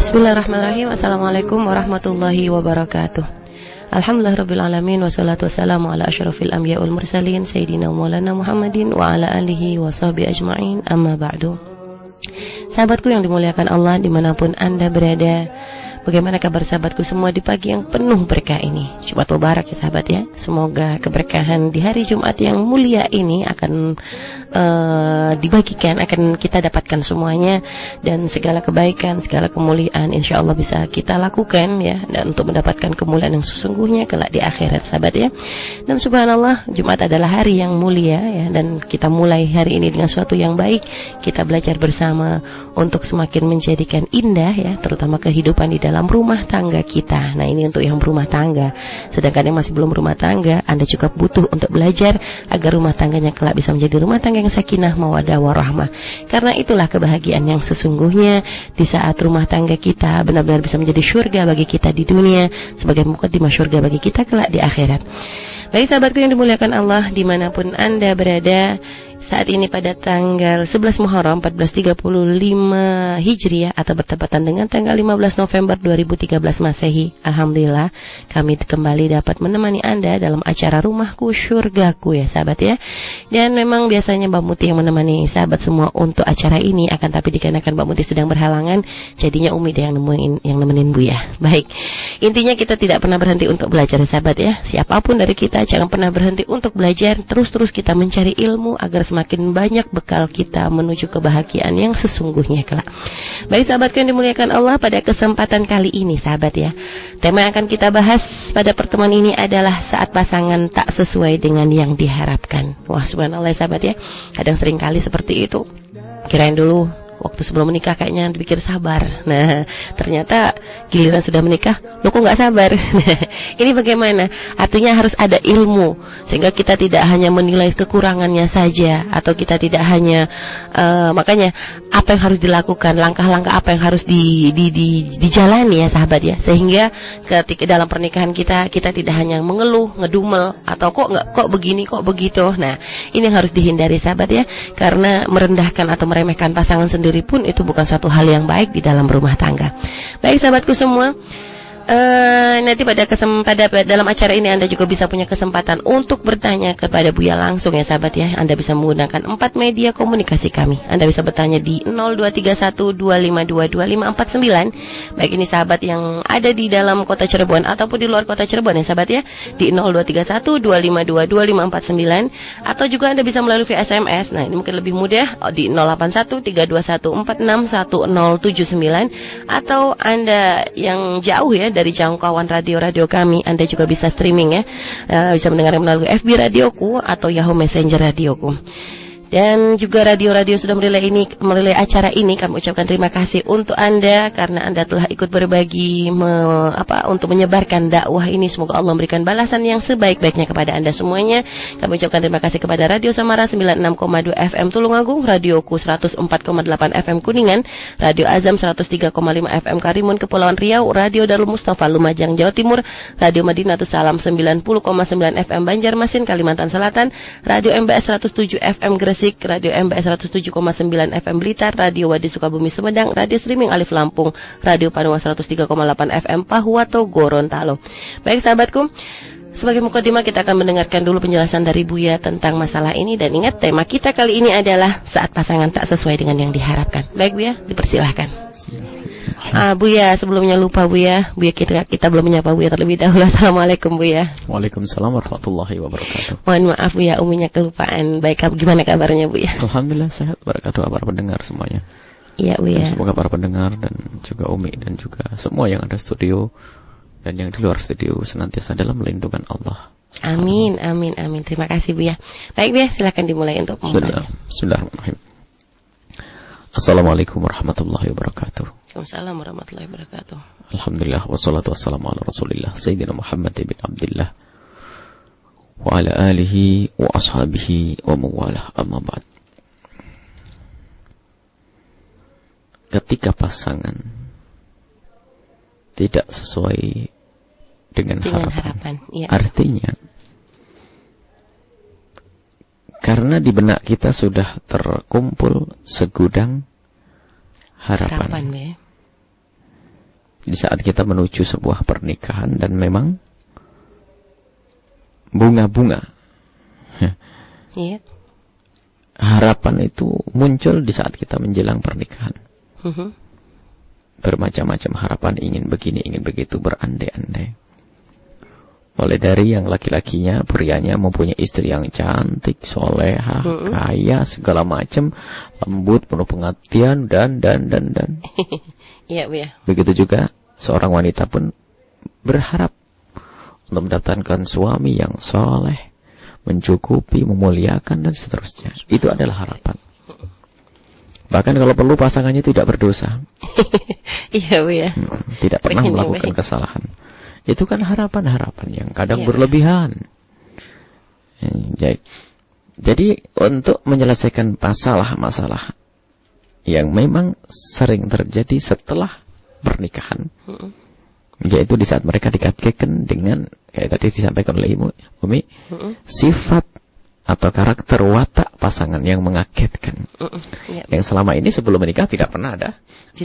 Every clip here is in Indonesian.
Bismillahirrahmanirrahim. Assalamualaikum warahmatullahi wabarakatuh. Alhamdulillahirrabbilalamin. Wassalatu wassalamu ala asyrafil anbiya wal mursalin Sayyidina Maulana Muhammadin wa ala alihi wa sahbihi ajma'in. Amma ba'du. Sahabatku yang dimuliakan Allah dimanapun Anda berada, bagaimana kabar sahabatku semua di pagi yang penuh berkah ini? Jumat Mubarak ya sahabat ya. Semoga keberkahan di hari Jumat yang mulia ini akan dibagikan, akan kita dapatkan semuanya, dan segala kebaikan, segala kemuliaan insya Allah bisa kita lakukan ya, dan untuk mendapatkan kemuliaan yang sesungguhnya kelak di akhirat sahabat ya. Dan subhanallah, Jumat adalah hari yang mulia ya, dan kita mulai hari ini dengan sesuatu yang baik. Kita belajar bersama untuk semakin menjadikan indah ya, terutama kehidupan di dalam rumah tangga kita. Nah, ini untuk yang berumah tangga. Sedangkan yang masih belum berumah tangga, Anda juga butuh untuk belajar agar rumah tangganya kelak bisa menjadi rumah tangga yang sakinah, mawaddah, warahmah. Karena itulah kebahagiaan yang sesungguhnya di saat rumah tangga kita benar-benar bisa menjadi syurga bagi kita di dunia, sebagai muqaddimah syurga bagi kita kelak di akhirat. Baik sahabatku yang dimuliakan Allah dimanapun Anda berada, saat ini pada tanggal 11 Muharram 1435 Hijriah atau bertepatan dengan tanggal 15 November 2013 Masehi. Alhamdulillah kami kembali dapat menemani Anda dalam acara Rumahku Syurgaku ya sahabat ya. Dan memang biasanya Mbak Muti yang menemani sahabat semua untuk acara ini, akan tapi dikarenakan Mbak Muti sedang berhalangan, jadinya Umi yang nemenin Bu ya. Baik, intinya kita tidak pernah berhenti untuk belajar ya sahabat ya. Siapapun dari kita jangan pernah berhenti untuk belajar, terus kita mencari ilmu agar semakin banyak bekal kita menuju kebahagiaan yang sesungguhnya kelak. Baik sahabatku yang dimuliakan Allah, pada kesempatan kali ini sahabat ya, tema yang akan kita bahas pada pertemuan ini adalah saat pasangan tak sesuai dengan yang diharapkan. Wah subhanallah sahabat ya, kadang sering kali seperti itu. Kirain dulu waktu sebelum menikah kayaknya dipikir sabar. Nah, ternyata giliran sudah menikah, lo kok nggak sabar? Ini bagaimana? Artinya harus ada ilmu, sehingga kita tidak hanya menilai kekurangannya saja, atau kita tidak hanya makanya apa yang harus dilakukan, langkah-langkah apa yang harus dijalani ya sahabat ya, sehingga ketika dalam pernikahan kita tidak hanya mengeluh, ngedumel, atau kok begini, kok begitu. Nah, ini yang harus dihindari sahabat ya, karena merendahkan atau meremehkan pasangan sendiri pun itu bukan suatu hal yang baik di dalam rumah tangga. Baik sahabatku semua, nanti pada dalam acara ini Anda juga bisa punya kesempatan untuk bertanya kepada Buya langsung ya sahabat ya. Anda bisa menggunakan 4 media komunikasi kami. Anda bisa bertanya di 023125225549. Baik ini sahabat yang ada di dalam kota Cirebon ataupun di luar kota Cirebon ya sahabat ya, di 023125225549, atau juga Anda bisa melalui via SMS. Nah, ini mungkin lebih mudah di 081321461079, atau Anda yang jauh ya dari jangkauan radio kami, Anda juga bisa streaming ya, bisa mendengar melalui FB Radioku atau Yahoo Messenger Radioku. Dan juga radio-radio sudah merilai acara ini. Kami ucapkan terima kasih untuk Anda karena Anda telah ikut berbagi untuk menyebarkan dakwah ini. Semoga Allah memberikan balasan yang sebaik-baiknya kepada Anda semuanya. Kami ucapkan terima kasih kepada Radio Samara 96,2 FM Tulungagung, Radioku 104,8 FM Kuningan, Radio Azam 103,5 FM Karimun Kepulauan Riau, Radio Darul Mustafa Lumajang Jawa Timur, Radio Madinatus Salam 90,9 FM Banjarmasin Kalimantan Selatan, Radio MBS 107 FM Gresik, Radio MBS 107,9 FM Blitar, Radio Wadi Sukabumi Sumedang, Radio Streaming Alif Lampung, Radio Panua 103,8 FM Pahuato Gorontalo. Baik sahabatku, sebagai mukadimah kita akan mendengarkan dulu penjelasan dari Buya tentang masalah ini. Dan ingat, tema kita kali ini adalah saat pasangan tak sesuai dengan yang diharapkan. Baik Buya, dipersilahkan. Buya, sebelumnya lupa Buya kita belum menyapa Buya terlebih dahulu. Assalamualaikum Buya. Waalaikumsalam warahmatullahi wabarakatuh. Mohon maaf Buya, uminya kelupaan. Baik, gimana kabarnya Buya? Alhamdulillah sehat, barakatuh para pendengar semuanya. Iya Buya. Semoga para pendengar dan juga Umi dan juga semua yang ada studio dan yang di luar studio senantiasa dalam lindungan Allah. Amin, amin, amin. Terima kasih Buya. Baik Buya, silakan dimulai untuk memulai. Bismillahirrahmanirrahim. Assalamualaikum warahmatullahi wabarakatuh. Waalaikumsalam warahmatullahi wabarakatuh. Alhamdulillah wassalatu wassalamu ala Rasulillah Sayyidina Muhammad bin Abdullah wa ala alihi wa ashabihi wa mawalah, amma ba'd. Ketika pasangan tidak sesuai dengan harapan ya. Artinya karena di benak kita sudah terkumpul segudang harapan. di saat kita menuju sebuah pernikahan dan memang bunga-bunga harapan itu muncul di saat kita menjelang pernikahan. Bermacam-macam harapan, ingin begini, ingin begitu, berandai-andai. Mulai dari yang laki-lakinya, prianya mempunyai istri yang cantik, solehah, kaya, segala macam, lembut, penuh pengertian, dan. Iya, Bu ya. Begitu juga seorang wanita pun berharap untuk mendapatkan suami yang soleh, mencukupi, memuliakan, dan seterusnya. Itu adalah harapan. Bahkan kalau perlu pasangannya tidak berdosa. Iya, Bu ya. Tidak pernah melakukan kesalahan. Itu kan harapan-harapan yang kadang berlebihan. Jadi untuk menyelesaikan masalah-masalah yang memang sering terjadi setelah pernikahan, yaitu di saat mereka dikaitkan dengan, kayak tadi disampaikan oleh Ibu Umi, sifat atau karakter watak pasangan yang mengagetkan. Yang selama ini sebelum menikah tidak pernah ada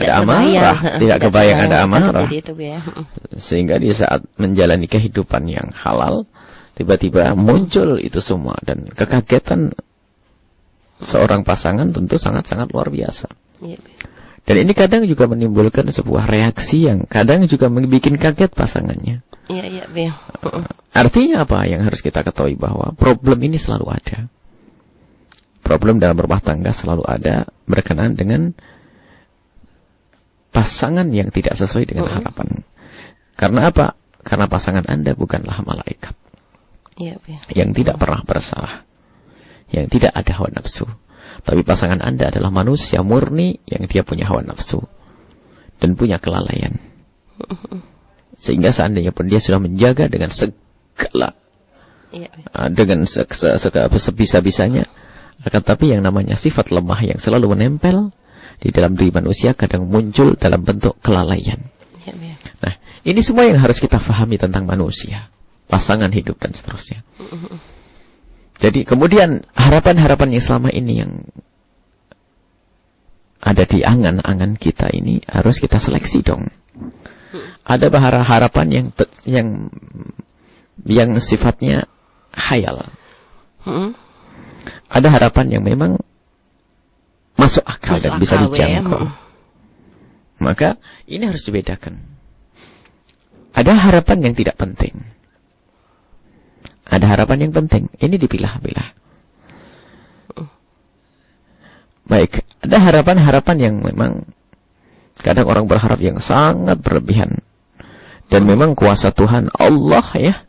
amarah, tidak kebayang ada amarah. Sehingga di saat menjalani kehidupan yang halal, tiba-tiba muncul itu semua, dan kekagetan seorang pasangan tentu sangat-sangat luar biasa. Dan ini kadang juga menimbulkan sebuah reaksi yang kadang juga membuat kaget pasangannya. Iya. Artinya apa yang harus kita ketahui, bahwa problem ini selalu ada. Problem dalam rumah tangga selalu ada berkenaan dengan pasangan yang tidak sesuai dengan harapan. Karena apa? Karena pasangan Anda bukanlah malaikat. Yang tidak pernah bersalah. Yang tidak ada hawa nafsu. Tapi pasangan Anda adalah manusia murni yang dia punya hawa nafsu dan punya kelalaian. Sehingga seandainya pun dia sudah menjaga dengan segala dengan sebisa-bisanya, akan tapi yang namanya sifat lemah yang selalu menempel di dalam diri manusia kadang muncul dalam bentuk kelalaian. Nah, ini semua yang harus kita fahami tentang manusia, pasangan hidup dan seterusnya. Jadi kemudian harapan-harapan yang selama ini yang ada di angan-angan kita ini harus kita seleksi dong. Ada harapan yang sifatnya khayal. Ada harapan yang memang masuk akal dan bisa dijangkau. Maka ini harus dibedakan. Ada harapan yang tidak penting. Ada harapan yang penting. Ini dipilah-pilah. Baik, ada harapan-harapan yang memang kadang orang berharap yang sangat berlebihan. Dan memang kuasa Tuhan Allah ya,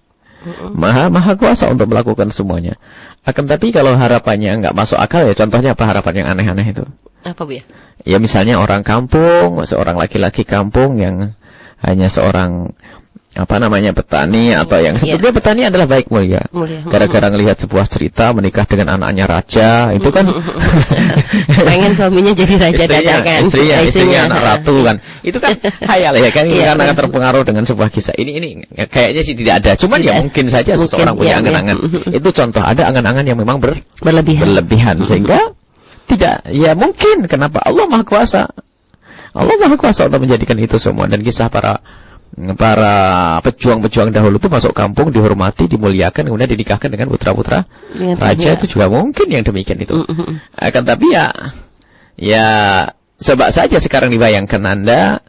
maha kuasa untuk melakukan semuanya. Akan tapi kalau harapannya nggak masuk akal ya, contohnya apa harapan yang aneh-aneh itu? Apa Bu ya? Ya misalnya orang kampung, seorang laki-laki kampung yang hanya seorang petani atau yang sebetulnya petani adalah baik mulia. Gara-gara ngelihat sebuah cerita menikah dengan anaknya raja, itu kan pengen suaminya jadi raja dadakan. Istrinya anak ratu kan. Itu kan khayal ya kan, karena terpengaruh dengan sebuah kisah. Ini kayaknya sih tidak ada. Cuman ya mungkin saja seseorang punya angan-angan. Itu contoh, ada angan-angan yang memang berlebihan sehingga tidak, ya mungkin kenapa Allah Maha Kuasa. Allah Maha Kuasa untuk menjadikan itu semua. Dan kisah para pejuang-pejuang dahulu itu masuk kampung, dihormati, dimuliakan, kemudian dinikahkan dengan putra-putra raja. Itu juga mungkin yang demikian itu. Akan tapi ya coba saja sekarang dibayangkan Anda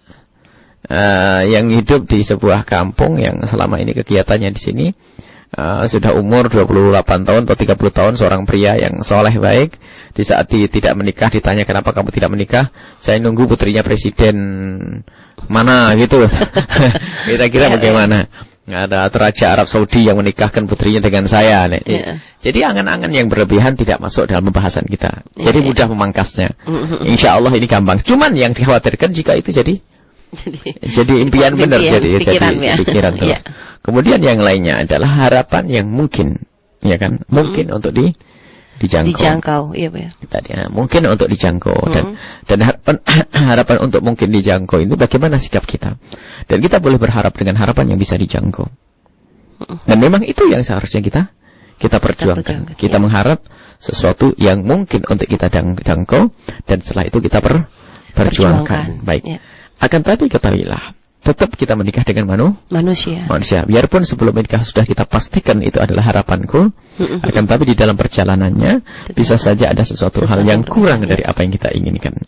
yang hidup di sebuah kampung yang selama ini kegiatannya di sini sudah umur 28 tahun atau 30 tahun, seorang pria yang soleh baik, di saat tidak menikah ditanya kenapa kamu tidak menikah, saya nunggu putrinya presiden mana gitu. Kira-kira bagaimana? Ada Raja Arab Saudi yang menikahkan putrinya dengan saya. Jadi angan-angan yang berlebihan tidak masuk dalam pembahasan kita. Jadi mudah memangkasnya. Insya Allah ini gampang. Cuman yang dikhawatirkan jika itu jadi impian benar, jadi pikiran terus. Kemudian yang lainnya adalah harapan yang mungkin, ya kan? Mungkin untuk dijangkau. Iya, Pak. Tadi mungkin untuk dijangkau dan harapan untuk mungkin dijangkau ini bagaimana sikap kita. Dan kita boleh berharap dengan harapan yang bisa dijangkau. Dan memang itu yang seharusnya kita perjuangkan. Kita mengharap sesuatu yang mungkin untuk kita jangkau dan setelah itu kita perjuangkan. Baik. Akan tapi ketahuilah, tetap kita menikah dengan manusia. Biarpun sebelum menikah sudah kita pastikan itu adalah harapanku, akan tapi di dalam perjalanannya bisa saja ada sesuatu hal yang kurang dari apa yang kita inginkan.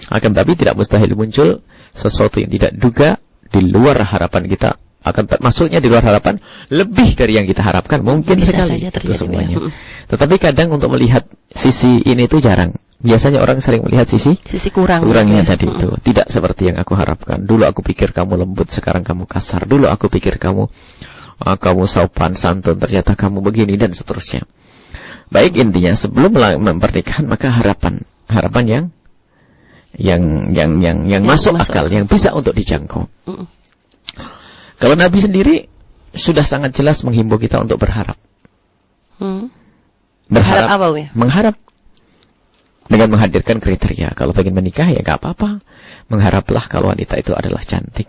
Akan tapi tidak mustahil muncul sesuatu yang tidak duga di luar harapan kita. Maksudnya di luar harapan lebih dari yang kita harapkan, mungkin bisa sekali itu semuanya. Tetapi kadang untuk melihat sisi ini itu jarang. Biasanya orang sering melihat sisi kurangnya tadi itu. Tidak seperti yang aku harapkan. Dulu aku pikir kamu lembut, sekarang kamu kasar. Dulu aku pikir kamu sopan santun, ternyata kamu begini, dan seterusnya. Baik, intinya sebelum pernikahan maka harapan yang masuk akal, yang bisa untuk dijangkau. Kalau Nabi sendiri sudah sangat jelas menghimbau kita untuk berharap. Berharap apa ya? Mengharap dengan menghadirkan kriteria. Kalau ingin menikah ya gak apa-apa. Mengharaplah kalau wanita itu adalah cantik,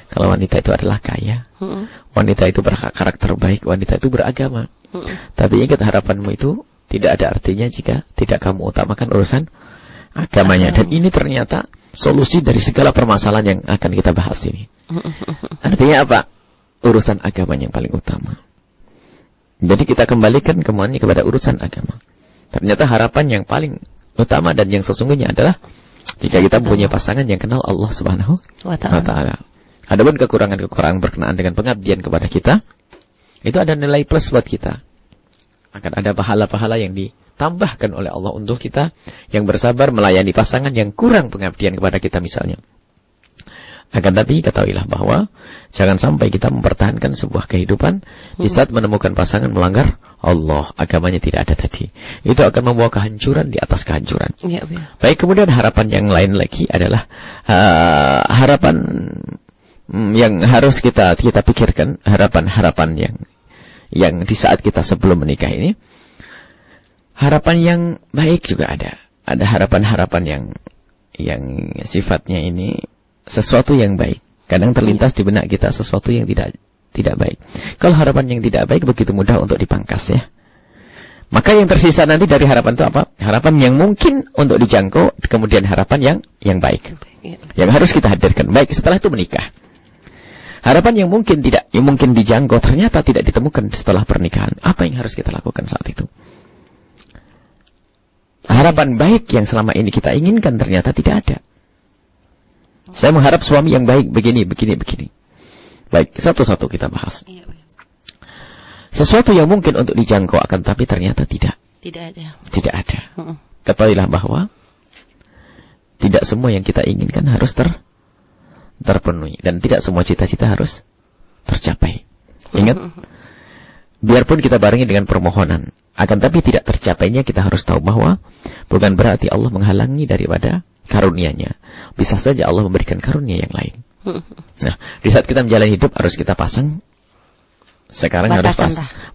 kalau wanita itu adalah kaya, wanita itu berkarakter baik, wanita itu beragama. Tapi ingat, harapanmu itu tidak ada artinya jika tidak kamu utamakan urusan agamanya. Dan ini ternyata solusi dari segala permasalahan yang akan kita bahas ini. Artinya apa? Urusan agamanya yang paling utama. Jadi kita kembalikan kemuanya kepada urusan agama. Ternyata harapan yang paling utama dan yang sesungguhnya adalah jika kita punya pasangan yang kenal Allah Subhanahu wa Ta'ala. Adapun kekurangan-kekurangan berkenaan dengan pengabdian kepada kita, itu ada nilai plus buat kita. Akan ada pahala-pahala yang ditambahkan oleh Allah untuk kita yang bersabar melayani pasangan yang kurang pengabdian kepada kita misalnya. Akan tapi ketahuilah bahwa jangan sampai kita mempertahankan sebuah kehidupan di saat menemukan pasangan melanggar Allah, agamanya tidak ada tadi. Itu akan membawa kehancuran di atas kehancuran. Ya. Baik, kemudian harapan yang lain lagi adalah harapan yang harus kita pikirkan, harapan yang di saat kita sebelum menikah ini. Harapan yang baik juga ada. Ada harapan-harapan yang sifatnya ini sesuatu yang baik. Kadang terlintas di benak kita sesuatu yang tidak baik. Kalau harapan yang tidak baik begitu mudah untuk dipangkas ya. Maka yang tersisa nanti dari harapan itu apa? Harapan yang mungkin untuk dijangkau, kemudian harapan yang baik. Yang harus kita hadirkan. Baik, setelah itu menikah. Harapan yang mungkin dijangkau ternyata tidak ditemukan setelah pernikahan. Apa yang harus kita lakukan saat itu? Harapan baik yang selama ini kita inginkan ternyata tidak ada. Saya mengharap suami yang baik begini. Baik, satu-satu kita bahas. Sesuatu yang mungkin untuk dijangkau akan tapi ternyata tidak ada. Ketahuilah bahwa tidak semua yang kita inginkan harus terpenuhi. Dan tidak semua cita-cita harus tercapai. Ingat, biarpun kita barengi dengan permohonan, akan tapi tidak tercapainya kita harus tahu bahwa bukan berarti Allah menghalangi daripada karunia-Nya. Bisa saja Allah memberikan karunia yang lain. Nah, di saat kita menjalani hidup harus kita pasang sekarang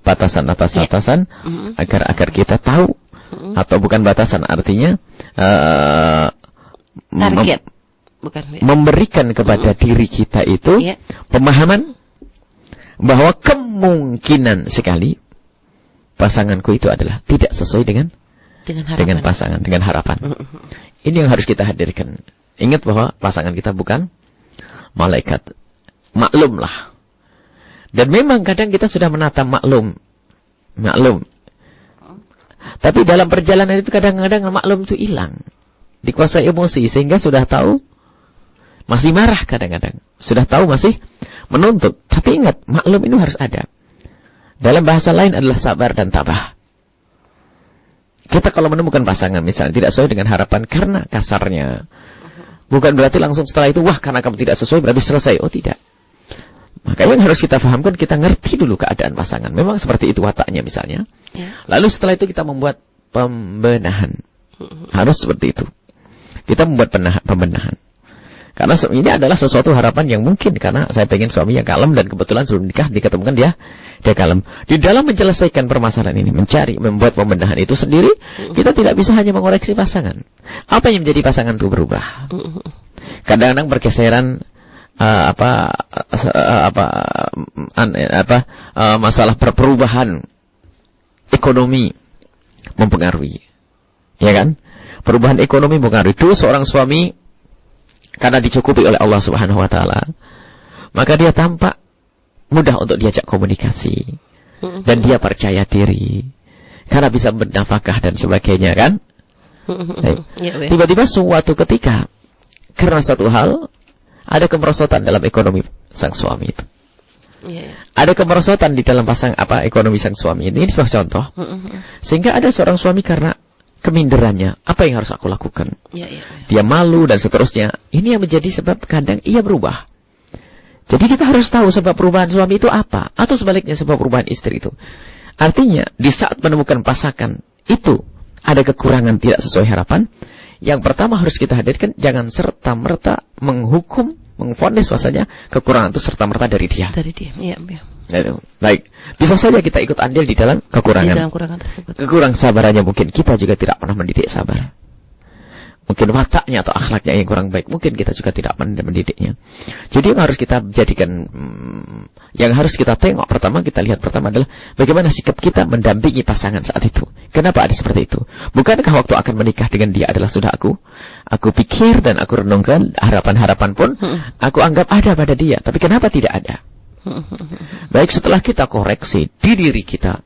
batasan agar kita tahu, atau bukan batasan, artinya target, memberikan kepada diri kita itu pemahaman bahwa kemungkinan sekali pasanganku itu adalah tidak sesuai dengan pasangan, dengan harapan. Ini yang harus kita hadirkan. Ingat bahwa pasangan kita bukan malaikat. Maklumlah. Dan memang kadang kita sudah menata maklum. Tapi dalam perjalanan itu kadang-kadang maklum itu hilang. Dikuasai emosi sehingga sudah tahu masih marah kadang-kadang. Sudah tahu masih menuntut. Tapi ingat, maklum itu harus ada. Dalam bahasa lain adalah sabar dan tabah. Kita kalau menemukan pasangan misalnya tidak sesuai dengan harapan karena kasarnya, bukan berarti langsung setelah itu, wah karena kamu tidak sesuai berarti selesai. Oh tidak. Maka yang harus kita fahamkan, kita ngerti dulu keadaan pasangan. Memang seperti itu wataknya misalnya. Lalu setelah itu kita membuat pembenahan. Harus seperti itu. Kita membuat pembenahan. Karena ini adalah sesuatu harapan yang mungkin. Karena saya pengen suami yang kalem, dan kebetulan sebelum nikah diketemukan dia kalem. Di dalam menyelesaikan permasalahan ini, membuat pembenahan itu sendiri, kita tidak bisa hanya mengoreksi pasangan. Apa yang menjadi pasangan itu berubah. Kadang-kadang pergeseran masalah perubahan ekonomi mempengaruhi. Ya kan? Perubahan ekonomi mempengaruhi. Dulu seorang suami karena dicukupi oleh Allah Subhanahu wa Ta'ala, maka dia tampak mudah untuk diajak komunikasi. Dan dia percaya diri. Karena bisa bernafkah dan sebagainya, kan? Tiba-tiba suatu ketika, karena satu hal, ada kemerosotan dalam ekonomi sang suami itu. Ada kemerosotan di dalam ekonomi sang suami. Ini sebuah contoh. Sehingga ada seorang suami karena keminderannya, apa yang harus aku lakukan? Dia malu dan seterusnya. Ini yang menjadi sebab kadang ia berubah. Jadi kita harus tahu sebab perubahan suami itu apa. Atau sebaliknya sebab perubahan istri itu. Artinya, di saat menemukan pasangan itu ada kekurangan tidak sesuai harapan. Yang pertama harus kita hadirkan, jangan serta-merta menghukum, mengvonis bahasanya kekurangan itu serta-merta dari dia. Dari dia, iya. Baik, bisa saja kita ikut andil di dalam kekurangan. Di dalam kekurangan tersebut. Kekurang sabarannya mungkin kita juga tidak pernah mendidik sabar. Mungkin wataknya atau akhlaknya yang kurang baik, mungkin kita juga tidak mendidiknya. Jadi yang harus kita jadikan, yang harus kita tengok pertama, kita lihat pertama adalah bagaimana sikap kita mendampingi pasangan saat itu. Kenapa ada seperti itu? Bukankah waktu akan menikah dengan dia adalah sudah aku pikir dan aku renungkan, harapan-harapan pun aku anggap ada pada dia. Tapi kenapa tidak ada? Baik, setelah kita koreksi di diri kita,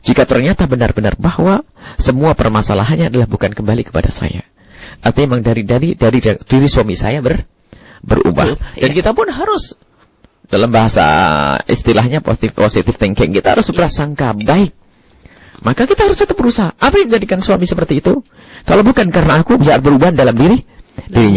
jika ternyata benar-benar bahwa semua permasalahannya adalah bukan kembali kepada saya. Artinya memang dari diri suami saya berubah. Dan kita pun harus, dalam bahasa istilahnya positive thinking, kita harus berprasangka baik. Maka kita harus tetap berusaha. Apa yang menjadikan suami seperti itu? Kalau bukan karena aku bisa berubah dalam dirinya.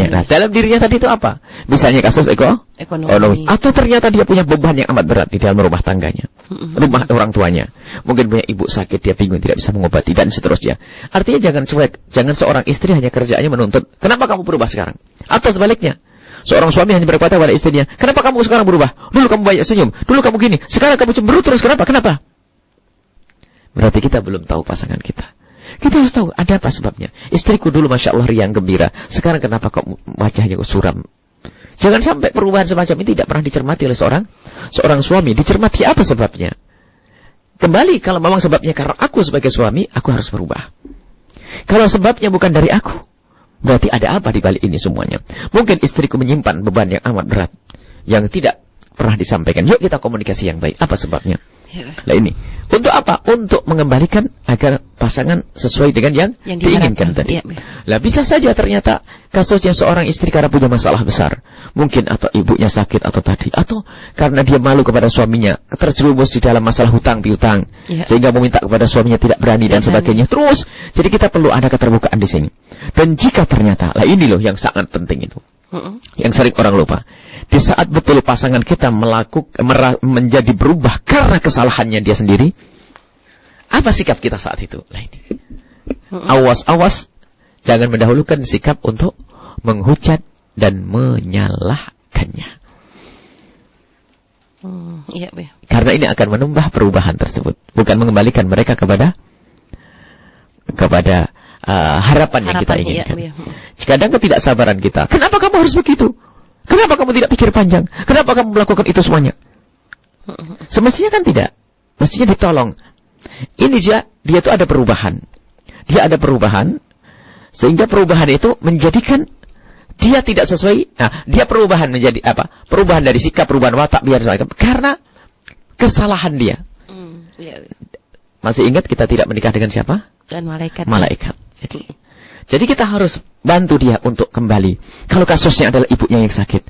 Nah, dalam dirinya tadi itu apa? Misalnya kasus ekonomi. Atau ternyata dia punya beban yang amat berat di dalam rumah tangganya. Rumah orang tuanya. Mungkin punya ibu sakit, dia bingung, tidak bisa mengobati, dan seterusnya. Artinya jangan cuek. Jangan seorang istri hanya kerjaannya menuntut, kenapa kamu berubah sekarang? Atau sebaliknya, seorang suami hanya berkata pada istrinya, kenapa kamu sekarang berubah? Dulu kamu banyak senyum, dulu kamu gini, sekarang kamu cemberut terus, kenapa? Berarti kita belum tahu pasangan kita. Kita harus tahu ada apa sebabnya. Istriku dulu Masya Allah riang gembira, sekarang kenapa kok wajahnya kok suram? Jangan sampai perubahan semacam ini tidak pernah dicermati oleh seorang suami. Dicermati apa sebabnya? Kembali, kalau memang sebabnya karena aku sebagai suami, aku harus berubah. Kalau sebabnya bukan dari aku, berarti ada apa di balik ini semuanya? Mungkin istriku menyimpan beban yang amat berat, yang tidak pernah disampaikan. Yuk kita komunikasi yang baik. Apa sebabnya? Nah ini, untuk apa? Untuk mengembalikan agar pasangan sesuai dengan yang diinginkan tadi. Lah bisa saja ternyata kasusnya seorang istri karena punya masalah besar, mungkin atau ibunya sakit atau karena dia malu kepada suaminya, terjerumus di dalam masalah hutang piutang, sehingga meminta kepada suaminya tidak berani dan sebagainya. Terus, jadi kita perlu ada keterbukaan di sini. Dan jika ternyata, lah ini loh yang sangat penting itu, yang sering orang lupa. Di saat betul pasangan kita menjadi berubah karena kesalahannya dia sendiri, apa sikap kita saat itu? Nah ini. Awas, jangan mendahulukan sikap untuk menghujat dan menyalahkannya. Karena ini akan menambah perubahan tersebut, bukan mengembalikan mereka kepada harapan yang kita inginkan. Kadang ketidaksabaran kita, kenapa kamu harus begitu? Kenapa kamu tidak pikir panjang? Kenapa kamu melakukan itu semuanya? Semestinya kan tidak. Mestinya ditolong. Ini dia itu ada perubahan. Dia ada perubahan, sehingga perubahan itu menjadikan dia tidak sesuai. Nah, dia perubahan menjadi apa? Perubahan dari sikap, perubahan watak, karena kesalahan dia. Masih ingat kita tidak menikah dengan siapa? Dan malaikat. Jadi kita harus bantu dia untuk kembali. Kalau kasusnya adalah ibunya yang sakit,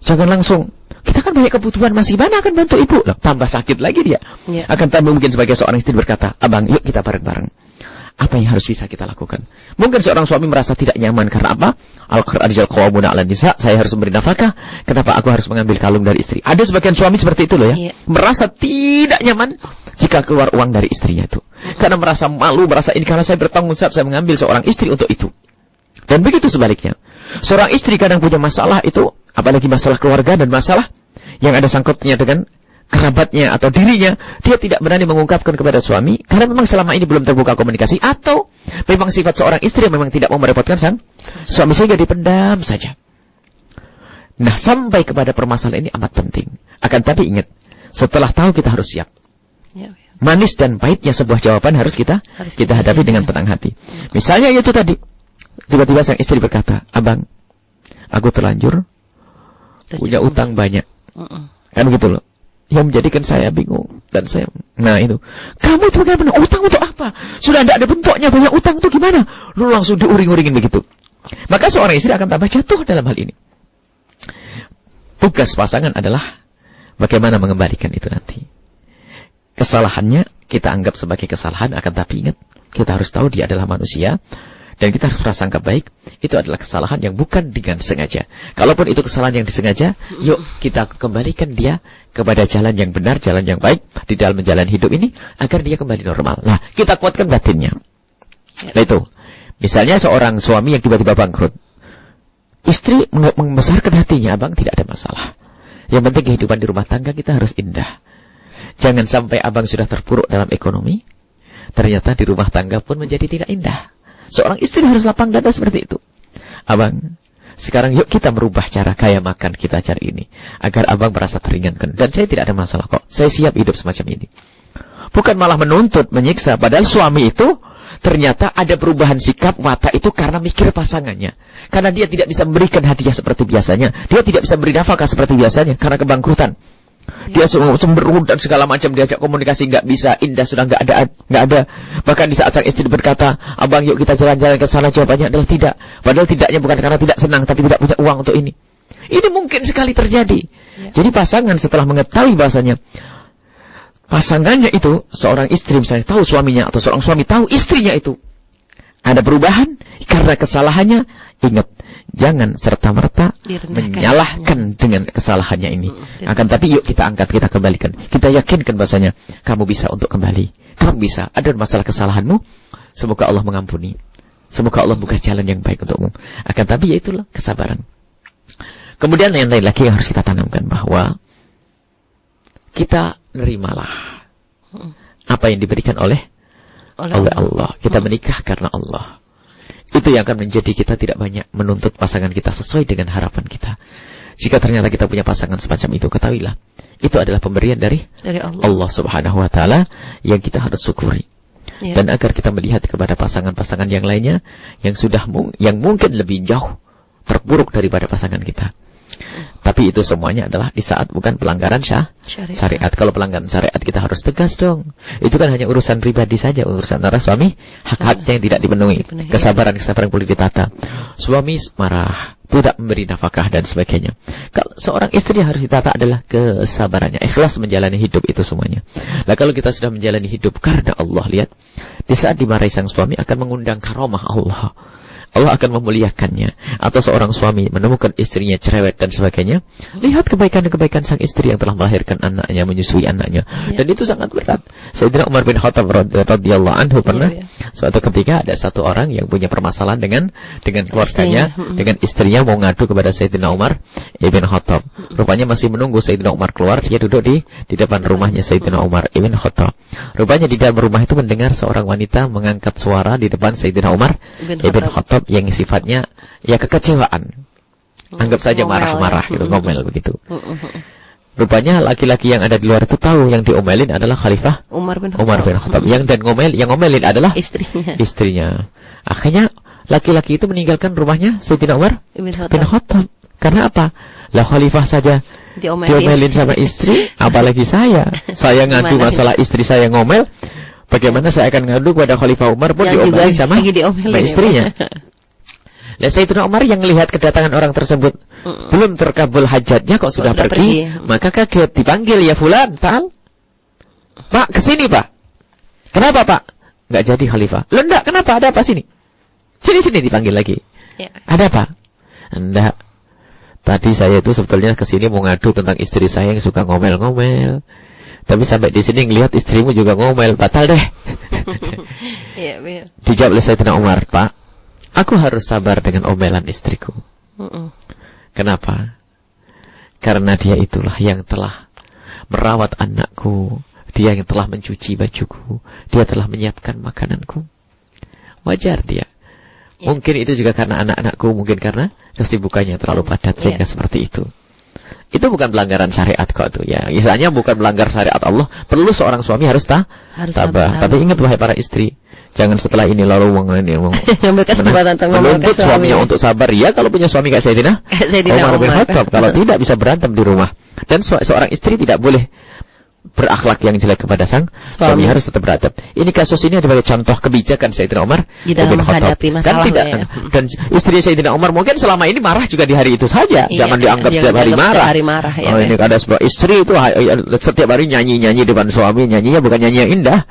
jangan langsung, kita kan banyak kebutuhan, masih mana akan bantu ibu? Loh, tambah sakit lagi dia. Akan tambah mungkin sebagai seorang istri berkata, abang, yuk kita bareng-bareng. Apa yang harus bisa kita lakukan? Mungkin seorang suami merasa tidak nyaman karena apa? Al-Qur'an qawwamuna 'alan nisa, saya harus memberi nafkah, kenapa aku harus mengambil kalung dari istri? Ada sebagian suami seperti itu loh ya. Merasa tidak nyaman jika keluar uang dari istrinya itu. Karena merasa malu, merasa ini karena saya bertanggung jawab, saya mengambil seorang istri untuk itu. Dan begitu sebaliknya. Seorang istri kadang punya masalah itu, apalagi masalah keluarga dan masalah yang ada sangkutnya dengan kerabatnya atau dirinya, dia tidak berani mengungkapkan kepada suami karena memang selama ini belum terbuka komunikasi, atau memang sifat seorang istri yang memang tidak mau merepotkan sang suami sehingga dipendam saja. Nah, sampai kepada permasalahan ini amat penting. Akan tapi ingat, setelah tahu kita harus siap. Manis dan pahitnya sebuah jawaban harus kita hadapi dengan tenang hati. Misalnya itu tadi, tiba-tiba sang istri berkata, abang, aku terlanjur punya utang banyak. Kan gitu loh. Yang menjadikan saya bingung. Dan saya, nah itu. Kamu itu bagaimana? Utang untuk apa? Sudah tidak ada bentuknya, banyak utang itu gimana? Lu langsung diuring-uringin begitu. Maka seorang istri akan tambah jatuh dalam hal ini. Tugas pasangan adalah bagaimana mengembalikan itu nanti. Kesalahannya kita anggap sebagai kesalahan, akan tapi ingat, kita harus tahu dia adalah manusia. Dan kita harus prasangka baik, itu adalah kesalahan yang bukan dengan sengaja. Kalaupun itu kesalahan yang disengaja, yuk kita kembalikan dia kepada jalan yang benar, jalan yang baik, di dalam menjalani hidup ini, agar dia kembali normal. Nah, kita kuatkan batinnya. Nah itu, misalnya seorang suami yang tiba-tiba bangkrut. Istri membesarkan hatinya, abang tidak ada masalah. Yang penting kehidupan di rumah tangga kita harus indah. Jangan sampai abang sudah terpuruk dalam ekonomi, ternyata di rumah tangga pun menjadi tidak indah. Seorang istri harus lapang dada seperti itu. Abang, sekarang yuk kita merubah cara gaya makan kita cari ini. Agar abang merasa teringankan. Dan saya tidak ada masalah kok. Saya siap hidup semacam ini. Bukan malah menuntut, menyiksa. Padahal suami itu ternyata ada perubahan sikap watak itu karena mikir pasangannya. Karena dia tidak bisa memberikan hadiah seperti biasanya. Dia tidak bisa beri nafkah seperti biasanya. Karena kebangkrutan. Dia cemberut dan segala macam, diajak komunikasi nggak bisa, indah sudah nggak ada. Bahkan di saat sang istri berkata, abang yuk kita jalan-jalan ke sana, jawabannya adalah tidak. Padahal tidaknya bukan karena tidak senang, tapi tidak punya uang untuk ini. Ini mungkin sekali terjadi. Jadi pasangan setelah mengetahui bahasanya, pasangannya itu, seorang istri misalnya tahu suaminya, atau seorang suami tahu istrinya itu ada perubahan karena kesalahannya, ingat, jangan serta-merta menyalahkan dengan kesalahannya ini. Akan tapi yuk kita angkat, kita kembalikan. Kita yakinkan bahasanya, kamu bisa untuk kembali. Kamu bisa, ada masalah kesalahanmu, semoga Allah mengampuni. Semoga Allah buka jalan yang baik untukmu. Akan tapi ya itulah kesabaran. Kemudian yang lain lagi yang harus kita tanamkan, bahwa kita nerimalah apa yang diberikan oleh Allah. Kita menikah karena Allah. Itu yang akan menjadi kita tidak banyak menuntut pasangan kita sesuai dengan harapan kita. Jika ternyata kita punya pasangan semacam itu, ketahuilah, itu adalah pemberian dari Allah Subhanahu wa Ta'ala yang kita harus syukuri. Dan agar kita melihat kepada pasangan-pasangan yang lainnya yang yang mungkin lebih jauh terpuruk daripada pasangan kita. Tapi itu semuanya adalah di saat bukan pelanggaran syariat. Kalau pelanggaran syariat kita harus tegas dong. Itu kan hanya urusan pribadi saja, urusan antara suami, hak-haknya yang tidak dipenuhi. Kesabaran boleh ditata. Suami marah, tidak memberi nafkah dan sebagainya. Kalau seorang istri yang harus ditata adalah kesabarannya, ikhlas menjalani hidup itu semuanya. Nah kalau kita sudah menjalani hidup karena Allah, lihat, di saat dimarahi sang suami akan mengundang karomah Allah. Allah akan memuliakannya. Atau seorang suami menemukan istrinya cerewet dan sebagainya, lihat kebaikan-kebaikan sang istri yang telah melahirkan anaknya, menyusui anaknya. Dan itu sangat berat. Sayyidina Umar bin Khattab radhiyallahu anhu pernah suatu ketika ada satu orang yang punya permasalahan dengan keluarganya, dengan istrinya, mau ngadu kepada Sayyidina Umar ibn Khattab. Rupanya masih menunggu Sayyidina Umar keluar, dia duduk di depan rumahnya Sayyidina Umar ibn Khattab. Rupanya di dalam rumah itu mendengar seorang wanita mengangkat suara di depan Sayyidina Umar ibn Khattab yang sifatnya ya kekecewaan. Anggap saja marah-marah gitu, ngomel begitu. Rupanya laki-laki yang ada di luar itu tahu yang diomelin adalah Khalifah Umar bin Khattab. Yang ngomelin adalah istrinya. Akhirnya laki-laki itu meninggalkan rumahnya Sayyidina Umar bin Khattab. Karena apa? Lah Khalifah saja diomelin sama istri, apalagi saya. Saya ngadu masalah istri saya ngomel. Bagaimana saya akan ngadu kepada Khalifah Umar pun diomelin sama istrinya. Lah Sayyidina Umar yang melihat kedatangan orang tersebut belum terkabul hajatnya kok sudah pergi, maka kaget, dipanggil, ya fulan, ta'al. Pak, kesini Pak. Kenapa Pak? Enggak jadi Khalifah. Loh enggak, kenapa? Ada apa sini? Sini dipanggil lagi. Ada apa? Enggak. Tadi saya itu sebetulnya kesini mau ngadu tentang istri saya yang suka ngomel-ngomel. Tapi sampai di sini ngelihat istrimu juga ngomel, batal deh. Dijawab oleh Sayyidina Umar, Pak, aku harus sabar dengan omelan istriku. Kenapa? Karena dia itulah yang telah merawat anakku, dia yang telah mencuci bajuku, dia telah menyiapkan makananku. Wajar dia. Mungkin itu juga karena anak-anakku, mungkin karena kesibukannya terlalu padat sehingga seperti itu. Itu bukan pelanggaran syariat kok tuh ya. Misalnya bukan melanggar syariat Allah, perlu seorang suami harus tabah. Tapi ingat wahai para istri, jangan setelah ini lalu menuntut suaminya untuk sabar. Ya kalau punya suami kayak Sayyidina Umar bin Khattab, kalau tidak bisa berantem di rumah. Dan seorang istri tidak boleh berakhlak yang jelek kepada sang suami, harus tetap beradab. Ini kasus ini adalah contoh kebijakan Sayyidina Umar di dalam menghadapi masalah. Kan tidak, dan istri Sayyidina Umar mungkin selama ini marah juga di hari itu saja. Jangan dianggap setiap hari marah. Ini ada sebuah istri itu setiap hari nyanyi depan suami, nyanyinya bukan nyanyi yang indah.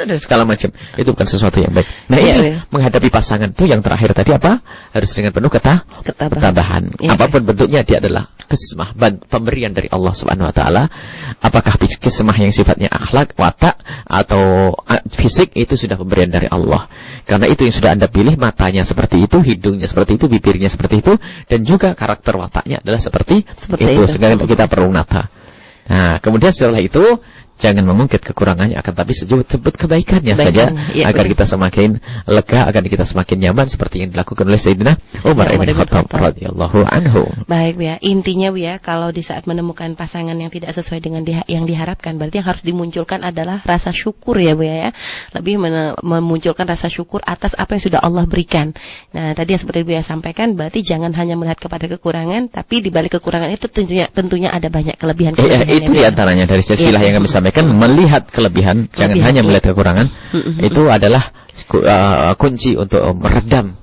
Dan segala macam. Itu bukan sesuatu yang baik. Nah, ini menghadapi pasangan itu yang terakhir tadi apa? Harus dengan penuh ketabahan. Apapun bentuknya, dia adalah kismah, pemberian dari Allah Subhanahu wa taala. Apakah kismah yang sifatnya akhlak, watak atau fisik, itu sudah pemberian dari Allah. Karena itu yang sudah Anda pilih, matanya seperti itu, hidungnya seperti itu, bibirnya seperti itu, dan juga karakter wataknya adalah seperti itu. Sehingga kita perlu nata. Nah, kemudian setelah itu jangan mengungkit kekurangannya, akan tapi sebut kebaikannya saja, agar kita semakin lega, agar kita semakin nyaman, seperti yang dilakukan oleh Sayyidina Umar bin Khattab radhiyallahu anhu. Baik, Bu ya. Intinya, Bu ya, kalau di saat menemukan pasangan yang tidak sesuai dengan yang diharapkan, berarti yang harus dimunculkan adalah rasa syukur ya, Bu ya. Lebih memunculkan rasa syukur atas apa yang sudah Allah berikan. Nah, tadi yang seperti Bu ya sampaikan, berarti jangan hanya melihat kepada kekurangan, tapi di balik kekurangan itu tentunya ada banyak kelebihan. Itu diantaranya dari silsilah yang kami sampaikan, melihat kelebihan, jangan hanya melihat kekurangan. Itu adalah kunci untuk meredam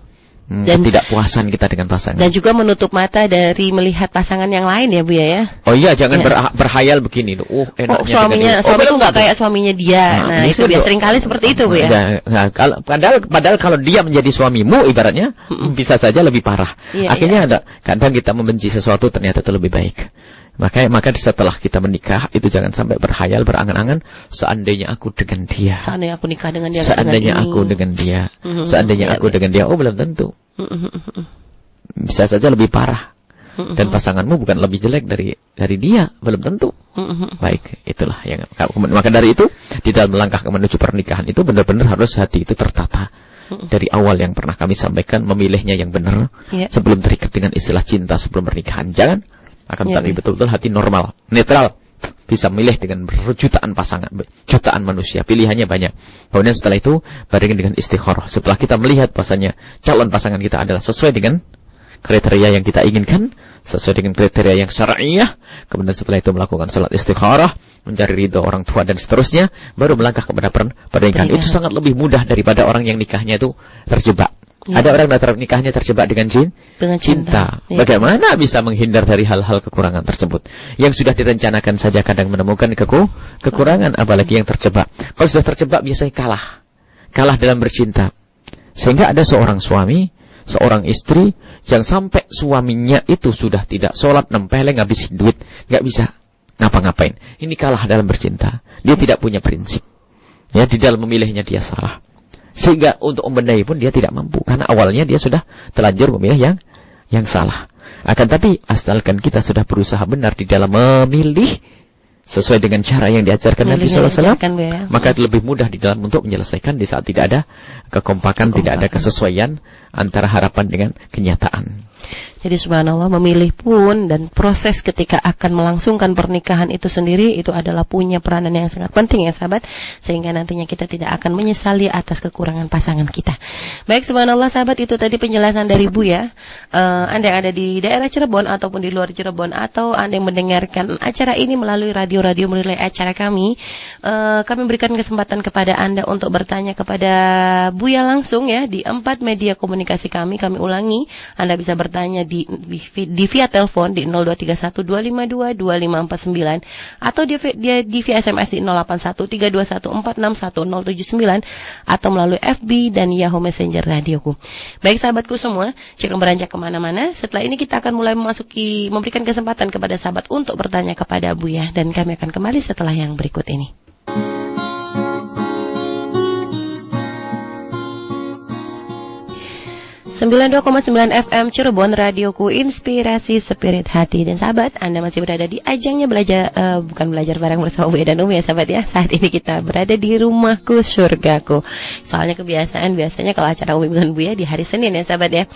ketidakpuasan kita dengan pasangan. Dan juga menutup mata dari melihat pasangan yang lain ya, Bu ya. Oh iya, jangan berhayal begini. Enaknya suami itu nggak kayak suaminya dia. Nah, itu biasa sering kali seperti itu, Bu ya. Padahal kalau dia menjadi suamimu, ibaratnya bisa saja lebih parah. Akhirnya kadang kita membenci sesuatu, ternyata itu lebih baik. Maka setelah kita menikah itu jangan sampai berhayal, berangan-angan, seandainya aku dengan dia. Seandainya aku nikah dengan dia. Seandainya aku dengan dia. Seandainya aku dengan dia. Oh, belum tentu. Bisa saja lebih parah. Dan pasanganmu bukan lebih jelek dari dia, belum tentu. Baik, itulah yang maka dari itu di dalam langkah menuju pernikahan itu benar-benar harus hati itu tertata. Dari awal yang pernah kami sampaikan, memilihnya yang benar sebelum terikat dengan istilah cinta sebelum pernikahan. Jangan. Akan tapi betul-betul hati normal, netral, bisa milih dengan jutaan pasangan, jutaan manusia, pilihannya banyak. Kemudian setelah itu barengan dengan istikharah. Setelah kita melihat bahasanya calon pasangan kita adalah sesuai dengan kriteria yang kita inginkan, sesuai dengan kriteria yang syar'iyah, kemudian setelah itu melakukan salat istikharah, mencari ridho orang tua dan seterusnya, baru melangkah kepada pernikahan. Itu sangat lebih mudah daripada orang yang nikahnya itu terjebak. Ada orang yang nikahnya terjebak dengan cinta. Bagaimana bisa menghindar dari hal-hal kekurangan tersebut? Yang sudah direncanakan saja kadang menemukan kekurangan, apalagi yang terjebak. Kalau sudah terjebak biasanya kalah dalam bercinta. Sehingga ada seorang suami, seorang istri yang sampai suaminya itu sudah tidak sholat, nempeleng, ngabisin duit, nggak bisa ngapa-ngapain. Ini kalah dalam bercinta. Dia tidak punya prinsip. Ya, di dalam memilihnya dia salah. Sehingga untuk membenahi pun dia tidak mampu, karena awalnya dia sudah terlanjur memilih yang salah. Akan tapi asalkan kita sudah berusaha benar di dalam memilih sesuai dengan cara yang diajarkan Nabi SAW, maka itu lebih mudah di dalam untuk menyelesaikan di saat tidak ada kekompakan, tidak ada kesesuaian antara harapan dengan kenyataan. Jadi subhanallah, memilih pun dan proses ketika akan melangsungkan pernikahan itu sendiri itu adalah punya peranan yang sangat penting ya sahabat, sehingga nantinya kita tidak akan menyesali atas kekurangan pasangan kita. Baik subhanallah sahabat, itu tadi penjelasan dari Bu ya. Anda yang ada di daerah Cirebon ataupun di luar Cirebon, atau Anda yang mendengarkan acara ini melalui radio-radio menilai acara kami berikan kesempatan kepada Anda untuk bertanya kepada Buya langsung ya di 4 media komunikasi kami. Kami ulangi, Anda bisa bertanya di via telepon di 023125225549 atau di via SMS di 081321461079 atau melalui FB dan Yahoo Messenger radioku. Baik sahabatku semua, jangan beranjak kemana-mana. Setelah ini kita akan mulai memberikan kesempatan kepada sahabat untuk bertanya kepada Buya, dan kami akan kembali setelah yang berikut ini. 92,9 FM Cirebon, radioku inspirasi spirit hati. Dan sahabat, Anda masih berada di ajangnya bukan belajar bareng bersama Buya dan Umi ya sahabat ya. Saat ini kita berada di rumahku surgaku. Soalnya biasanya kalau acara Umi dengan Buya di hari Senin ya sahabat ya.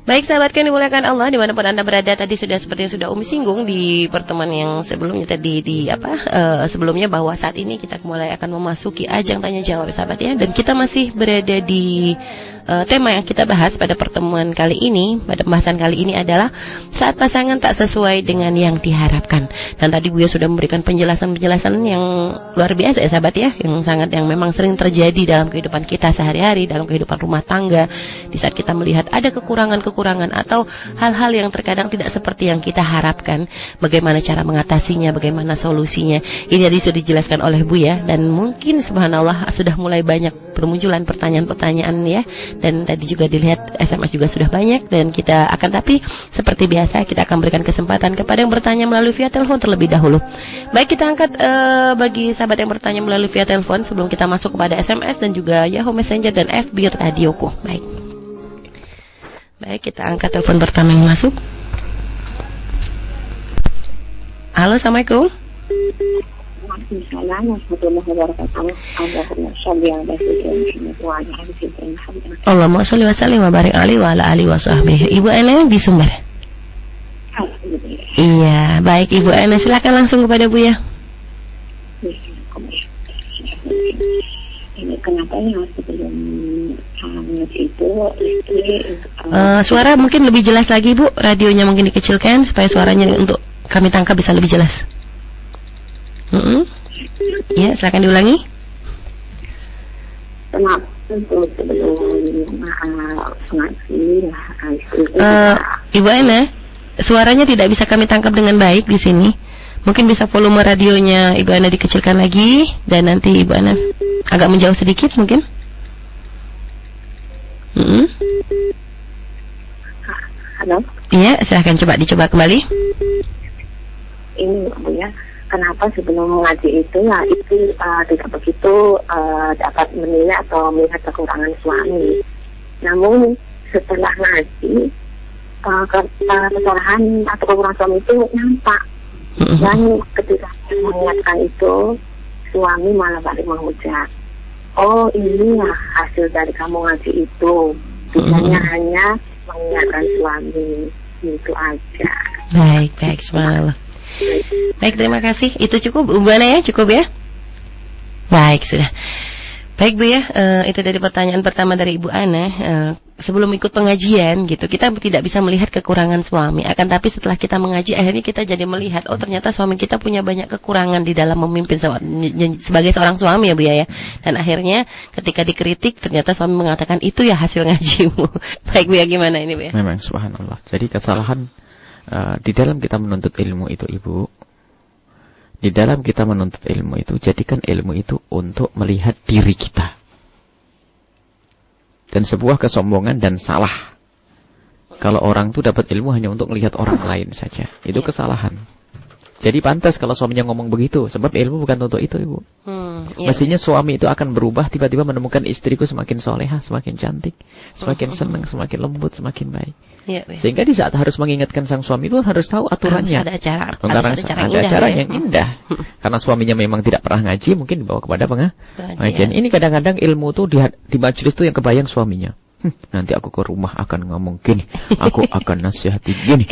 Baik sahabat yang dimuliakan Allah, dimanapun Anda berada, tadi seperti yang sudah Umi singgung di pertemuan yang sebelumnya tadi sebelumnya, bahwa saat ini kita mulai akan memasuki ajang tanya jawab sahabat ya, dan kita masih berada di tema yang kita bahas pada pertemuan kali ini, pada pembahasan kali ini adalah saat pasangan tak sesuai dengan yang diharapkan. Dan tadi Buya sudah memberikan penjelasan-penjelasan yang luar biasa ya sahabat ya, yang memang sering terjadi dalam kehidupan kita sehari-hari, dalam kehidupan rumah tangga, di saat kita melihat ada kekurangan-kekurangan atau hal-hal yang terkadang tidak seperti yang kita harapkan. Bagaimana cara mengatasinya, bagaimana solusinya. Ini tadi sudah dijelaskan oleh Buya, dan mungkin subhanallah sudah mulai banyak bermunculan pertanyaan-pertanyaan ya. Dan tadi juga dilihat SMS juga sudah banyak, dan kita akan, tapi seperti biasa kita akan berikan kesempatan kepada yang bertanya melalui via telepon terlebih dahulu. Baik, kita angkat bagi sahabat yang bertanya melalui via telepon sebelum kita masuk kepada SMS dan juga Yahoo Messenger dan FB Radioku. Baik, kita angkat telepon pertama yang masuk. Halo, assalamualaikum. Allahumma sholli wa sallim wa barik alaihi wa ala alihi wa sahbihi. Ibu Ana di Sumber. Iya, baik Ibu Ana, silakan langsung kepada Buya. Ini kenapa ya sebelum itu suara mungkin lebih jelas lagi Bu, radionya mungkin dikecilkan supaya suaranya untuk kami tangkap bisa lebih jelas. Ya, silakan diulangi. Kenapa sebelum ngaji Ibu Ana, suaranya tidak bisa kami tangkap dengan baik di sini. Mungkin bisa volume radionya Ibu Ana dikecilkan lagi, dan nanti Ibu Ana agak menjauh sedikit mungkin. Halo? Iya, silakan dicoba kembali. Ini Bu ya, kenapa sebelum ngaji itu ya itu tidak begitu dapat menilai atau melihat kekurangan suami. Namun setelah ngaji kesalahan atau kekurangan suami itu nampak. Dan ketika mengingatkan itu, suami malah balik menghujat. Oh, ini ya hasil dari kamu ngaji itu. Bisanya hanya mengingatkan suami, itu aja. Baik, subhanallah. Baik, terima kasih. Itu cukup Bu Ana ya, cukup ya. Baik, sudah. Baik Bu ya, itu dari pertanyaan pertama dari Ibu Ana. Sebelum ikut pengajian gitu, kita tidak bisa melihat kekurangan suami. Akan tapi setelah kita mengaji, akhirnya kita jadi melihat, oh ternyata suami kita punya banyak kekurangan di dalam memimpin sebagai seorang suami ya Bu ya. Dan akhirnya ketika dikritik, ternyata suami mengatakan itu ya hasil ngajimu. Baik Bu ya, gimana ini Bu ya? Memang subhanallah. Jadi kesalahan di dalam kita menuntut ilmu itu Ibu, di dalam kita menuntut ilmu itu, jadikan ilmu itu untuk melihat diri kita. Dan sebuah kesombongan dan salah kalau orang itu dapat ilmu hanya untuk melihat orang lain saja. Itu kesalahan. Jadi pantas kalau suaminya ngomong begitu, sebab ilmu bukan untuk itu Ibu. Mestinya suami itu akan berubah, tiba-tiba menemukan istriku semakin solehah, semakin cantik, semakin senang, semakin lembut, semakin baik. Sehingga di saat harus mengingatkan sang suami pun harus tahu aturannya. Ada acara yang indah. Karena suaminya memang tidak pernah ngaji, mungkin dibawa kepada pengajian. Ini kadang-kadang ilmu tuh di majelis tuh yang kebayang suaminya. Nanti aku ke rumah akan ngomong gini, aku akan nasihati gini.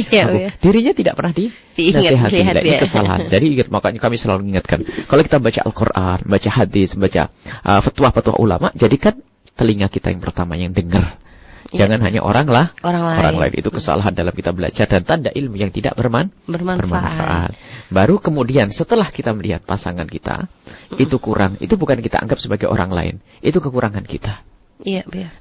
Dirinya tidak pernah dinasihati. Ini kesalahan. Jadi makanya kami selalu mengingatkan, kalau kita baca Al-Quran, baca hadis, baca fatwa-fatwa ulama, jadikan telinga kita yang pertama yang dengar. Jangan hanya orang lain. Itu kesalahan dalam kita belajar dan tanda ilmu yang tidak bermanfaat. Baru kemudian setelah kita melihat pasangan kita itu kurang, itu bukan kita anggap sebagai orang lain, itu kekurangan kita.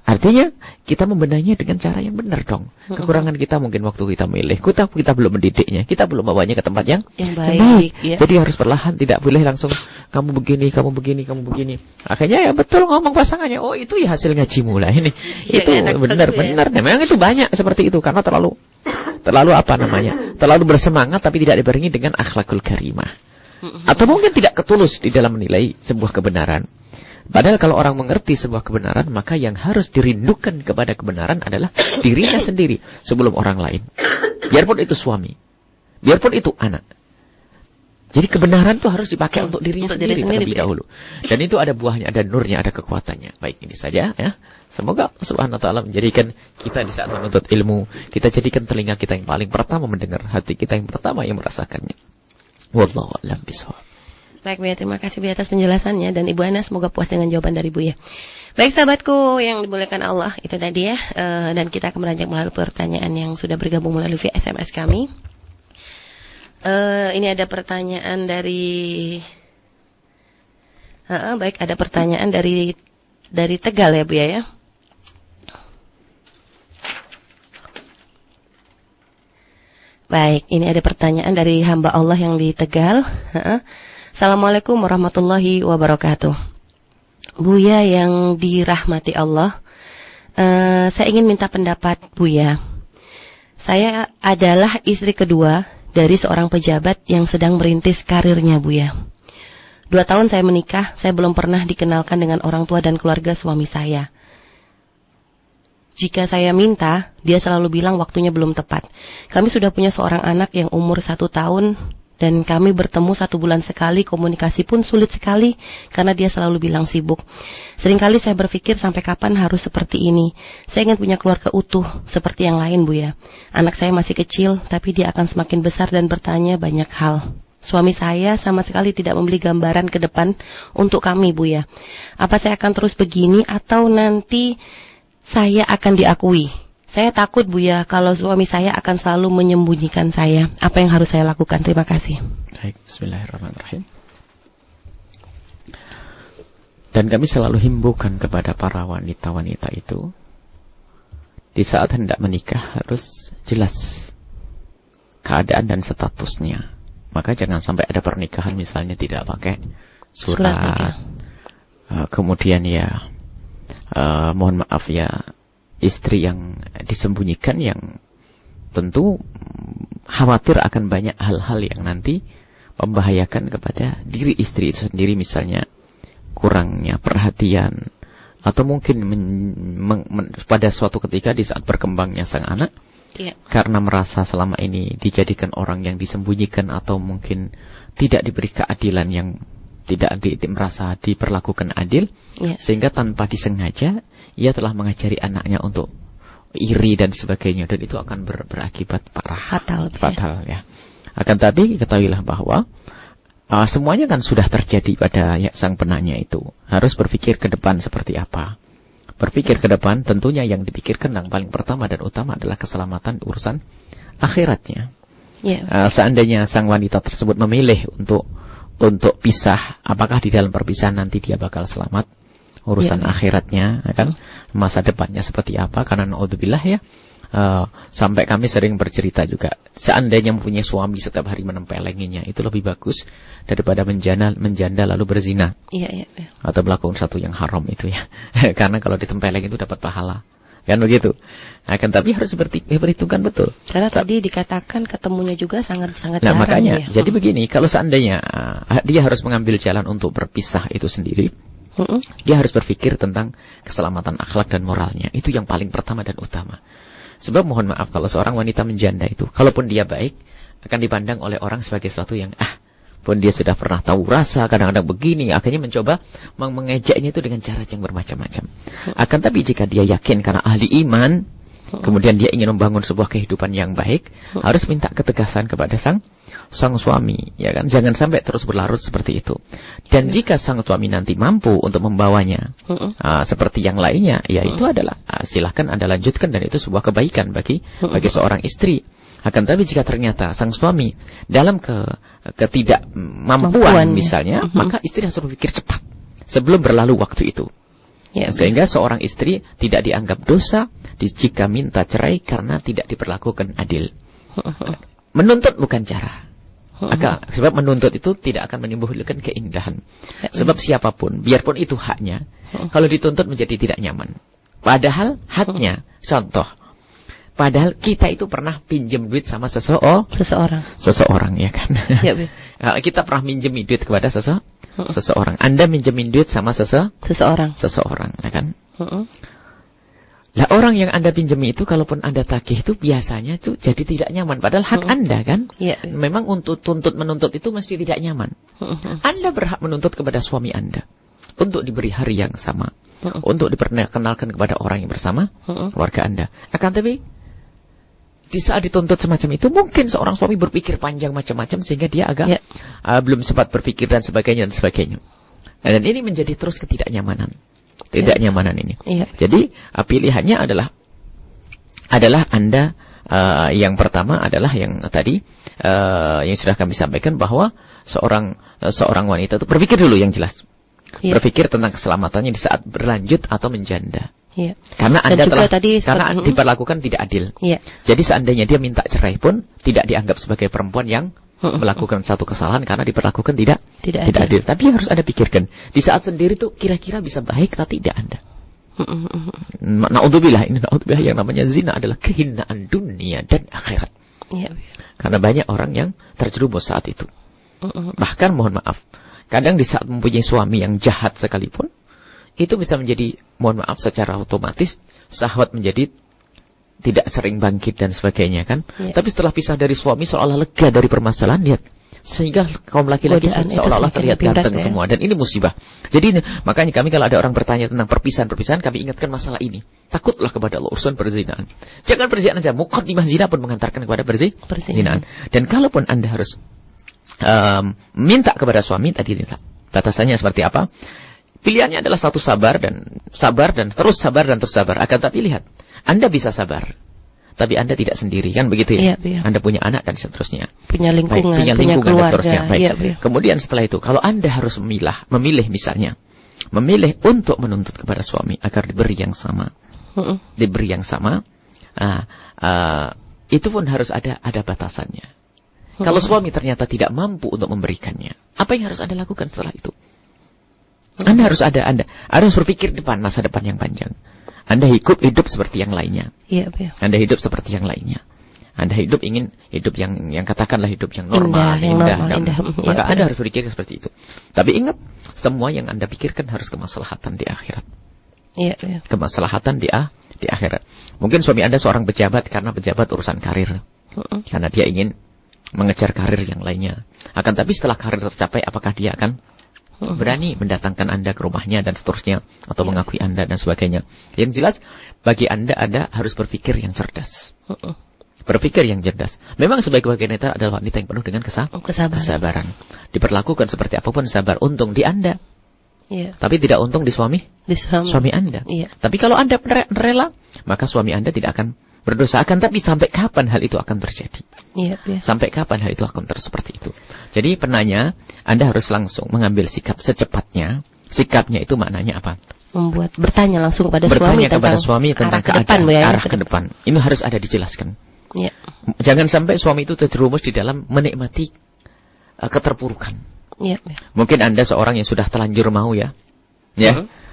Artinya kita membenahinya dengan cara yang benar dong. Kekurangan kita mungkin waktu kita milih, kita belum mendidiknya, kita belum bawanya ke tempat yang baik. Jadi harus perlahan, tidak boleh langsung kamu begini. Akhirnya ya betul ngomong pasangannya, oh itu ya hasil ngajimu lah ini. Itu benar-benar. Memang itu banyak seperti itu karena terlalu terlalu bersemangat tapi tidak dibarengi dengan akhlakul karimah. Atau mungkin tidak ketulus di dalam menilai sebuah kebenaran. Padahal kalau orang mengerti sebuah kebenaran, maka yang harus dirindukan kepada kebenaran adalah dirinya sendiri sebelum orang lain. Biarpun itu suami, biarpun itu anak. Jadi kebenaran itu harus dipakai untuk dirinya sendiri terlebih dahulu. Dan itu ada buahnya, ada nurnya, ada kekuatannya. Baik, ini saja ya. Semoga Subhanahu wa ta'ala menjadikan kita di saat menuntut ilmu, kita jadikan telinga kita yang paling pertama mendengar, hati kita yang pertama yang merasakannya. Wallahu a'lam bishawab. Baik Buya, terima kasih Buya atas penjelasannya, dan Ibu Ana semoga puas dengan jawaban dari Buya. Baik sahabatku yang dimuliakan Allah, itu tadi ya, dan kita akan beranjak melalui pertanyaan yang sudah bergabung melalui via SMS kami. Ini ada pertanyaan dari baik, ada pertanyaan dari Tegal ya Buya ya. Baik, ini ada pertanyaan dari hamba Allah yang di Tegal. Assalamualaikum warahmatullahi wabarakatuh. Buya yang dirahmati Allah, saya ingin minta pendapat Buya. Saya adalah istri kedua dari seorang pejabat yang sedang merintis karirnya Buya. 2 tahun saya menikah, saya belum pernah dikenalkan dengan orang tua dan keluarga suami saya. Jika saya minta, dia selalu bilang waktunya belum tepat. Kami sudah punya seorang anak yang umur 1 tahun, dan kami bertemu 1 bulan sekali, komunikasi pun sulit sekali, karena dia selalu bilang sibuk. Seringkali saya berpikir sampai kapan harus seperti ini. Saya ingin punya keluarga utuh, seperti yang lain Buya. Anak saya masih kecil, tapi dia akan semakin besar dan bertanya banyak hal. Suami saya sama sekali tidak membeli gambaran ke depan untuk kami Buya. Apa saya akan terus begini, atau nanti saya akan diakui? Saya takut Buya kalau suami saya akan selalu menyembunyikan saya. Apa yang harus saya lakukan? Terima kasih. Baik, bismillahirrahmanirrahim. Dan kami selalu himbaukan kepada para wanita-wanita itu, di saat hendak menikah harus jelas keadaan dan statusnya. Maka jangan sampai ada pernikahan misalnya tidak pakai surat. Kemudian ya, mohon maaf ya, istri yang disembunyikan, yang tentu khawatir akan banyak hal-hal yang nanti membahayakan kepada diri istri itu sendiri, misalnya kurangnya perhatian, atau mungkin pada suatu ketika di saat berkembangnya sang anak, karena merasa selama ini dijadikan orang yang disembunyikan, atau mungkin tidak diberi keadilan, yang tidak merasa diperlakukan adil, sehingga tanpa disengaja ia telah mengajari anaknya untuk iri dan sebagainya, dan itu akan berakibat parah, fatal ya. Akan tapi ketahuilah bahwa semuanya kan sudah terjadi pada sang penanya itu. Harus berpikir ke depan seperti apa. Berpikir ke depan, tentunya yang dipikirkan yang paling pertama dan utama adalah keselamatan urusan akhiratnya. Seandainya sang wanita tersebut memilih untuk pisah, apakah di dalam perpisahan nanti dia bakal selamat urusan akhiratnya, kan? Masa depannya seperti apa? Karena naudzubillah ya, sampai kami sering bercerita juga, seandainya mempunyai suami setiap hari menempelenginya, itu lebih bagus daripada menjanda lalu berzina, atau melakukan satu yang haram itu ya. Karena kalau ditempeleng itu dapat pahala, kan begitu. Akan tapi harus diperhitungkan betul. Karena tadi dikatakan ketemunya juga sangat-sangat jarang. Nah makanya, jadi begini, kalau seandainya dia harus mengambil jalan untuk berpisah itu sendiri, dia harus berpikir tentang keselamatan akhlak dan moralnya. Itu yang paling pertama dan utama. Sebab mohon maaf, kalau seorang wanita menjanda itu, kalaupun dia baik, akan dipandang oleh orang sebagai sesuatu yang pun dia sudah pernah tahu rasa, kadang-kadang begini, akhirnya mencoba mengejeknya itu dengan cara yang bermacam-macam. Akan tapi jika dia yakin karena ahli iman, kemudian dia ingin membangun sebuah kehidupan yang baik, harus minta ketegasan kepada sang suami, ya kan? Jangan sampai terus berlarut seperti itu. Dan jika sang suami nanti mampu untuk membawanya seperti yang lainnya, ya itu adalah silahkan Anda lanjutkan, dan itu sebuah kebaikan bagi seorang istri. Akan tapi jika ternyata sang suami dalam ketidakmampuan misalnya, maka istri harus berpikir cepat sebelum berlalu waktu itu. Sehingga seorang istri tidak dianggap dosa jika minta cerai karena tidak diperlakukan adil. Menuntut bukan cara. Sebab menuntut itu tidak akan menimbulkan keindahan. Sebab siapapun, biarpun itu haknya, kalau dituntut menjadi tidak nyaman. Padahal haknya, contoh, padahal kita itu pernah pinjam duit sama seseorang, ya kan? Kita pernah minjemin duit kepada seseorang. Anda minjemin duit sama seseorang, ya kan? Lah orang yang Anda pinjemi itu, kalaupun Anda tagih itu biasanya itu jadi tidak nyaman. Padahal hak Anda kan? Memang untuk menuntut itu mesti tidak nyaman. Anda berhak menuntut kepada suami Anda untuk diberi hari yang sama, untuk diperkenalkan kepada orang yang bersama keluarga Anda. Akan tapi di saat dituntut semacam itu, mungkin seorang suami berpikir panjang macam-macam sehingga dia agak belum sempat berpikir dan sebagainya. Dan ini menjadi terus ketidaknyamanan. Ketidaknyamanan ini. Iya. Jadi pilihannya adalah Anda yang pertama adalah yang tadi yang sudah kami sampaikan, bahwa seorang wanita itu berpikir dulu yang jelas. Iya. Berpikir tentang keselamatannya di saat berlanjut atau menjanda. Iya. Karena Anda karena diperlakukan tidak adil. Iya. Jadi seandainya dia minta cerai pun tidak dianggap sebagai perempuan yang melakukan satu kesalahan karena diperlakukan tidak adil. Tapi harus Anda pikirkan di saat sendiri tuh kira-kira bisa baik atau tidak Anda. Na'udzubillah, yang namanya zina adalah kehinaan dunia dan akhirat. Iya. Karena banyak orang yang terjerumus saat itu. Bahkan mohon maaf, kadang di saat mempunyai suami yang jahat sekalipun, itu bisa menjadi, mohon maaf, secara otomatis syahwat menjadi tidak sering bangkit dan sebagainya kan. Ya. Tapi setelah pisah dari suami seolah lega dari permasalahan, lihat, sehingga kaum laki-laki seolah-olah terlihat ganteng semua. Dan ini musibah. Jadi makanya kami kalau ada orang bertanya tentang perpisahan, kami ingatkan masalah ini. Takutlah kepada Allah, urusan perzinaan. Jangan perzinaan saja, muqaddimah zina pun mengantarkan kepada perzinaan. Dan kalaupun Anda harus minta kepada suami, tadi batasannya seperti apa? Pilihannya adalah satu sabar dan terus sabar. Akan tapi lihat, Anda bisa sabar, tapi Anda tidak sendiri, kan begitu ya? Iya. Anda punya anak dan seterusnya. Punya lingkungan, punya keluarga. Dan seterusnya. Baik. Iya. Kemudian setelah itu, kalau Anda harus memilih misalnya, memilih untuk menuntut kepada suami agar diberi yang sama, itu pun harus ada batasannya. Kalau suami ternyata tidak mampu untuk memberikannya, apa yang harus Anda lakukan setelah itu? Anda harus berpikir masa depan yang panjang. Anda hidup seperti yang lainnya. Iya. Anda hidup seperti yang lainnya. Anda ingin hidup yang katakanlah hidup yang normal, indah. Maka Anda harus berpikir seperti itu. Tapi ingat, semua yang Anda pikirkan harus kemaslahatan di akhirat. Iya. Kemaslahatan di akhirat. Mungkin suami Anda seorang pejabat karena pejabat urusan karir. Karena dia ingin mengejar karir yang lainnya. Akan tapi setelah karir tercapai, apakah dia akan berani mendatangkan Anda ke rumahnya dan seterusnya, atau mengakui Anda dan sebagainya? Yang jelas, bagi Anda harus berpikir yang cerdas. Berpikir yang cerdas. Memang sebaik-baik wanita adalah wanita yang penuh dengan kesabaran. Diperlakukan seperti apapun sabar. Untung di Anda. Iya. Tapi tidak untung di suami Anda. Iya. Tapi kalau Anda rela, maka suami Anda tidak akan berdosa. Akan tapi sampai kapan hal itu akan terjadi? Iya. Sampai kapan hal itu akan seperti itu? Jadi penanya, Anda harus langsung mengambil sikap secepatnya. Sikapnya itu maknanya apa? Bertanya langsung kepada suami tentang keadaan, arah ke depan. Ini harus ada dijelaskan. Ya. Jangan sampai suami itu terjerumus di dalam menikmati keterpurukan. Ya. Mungkin Anda seorang yang sudah terlanjur mau ya.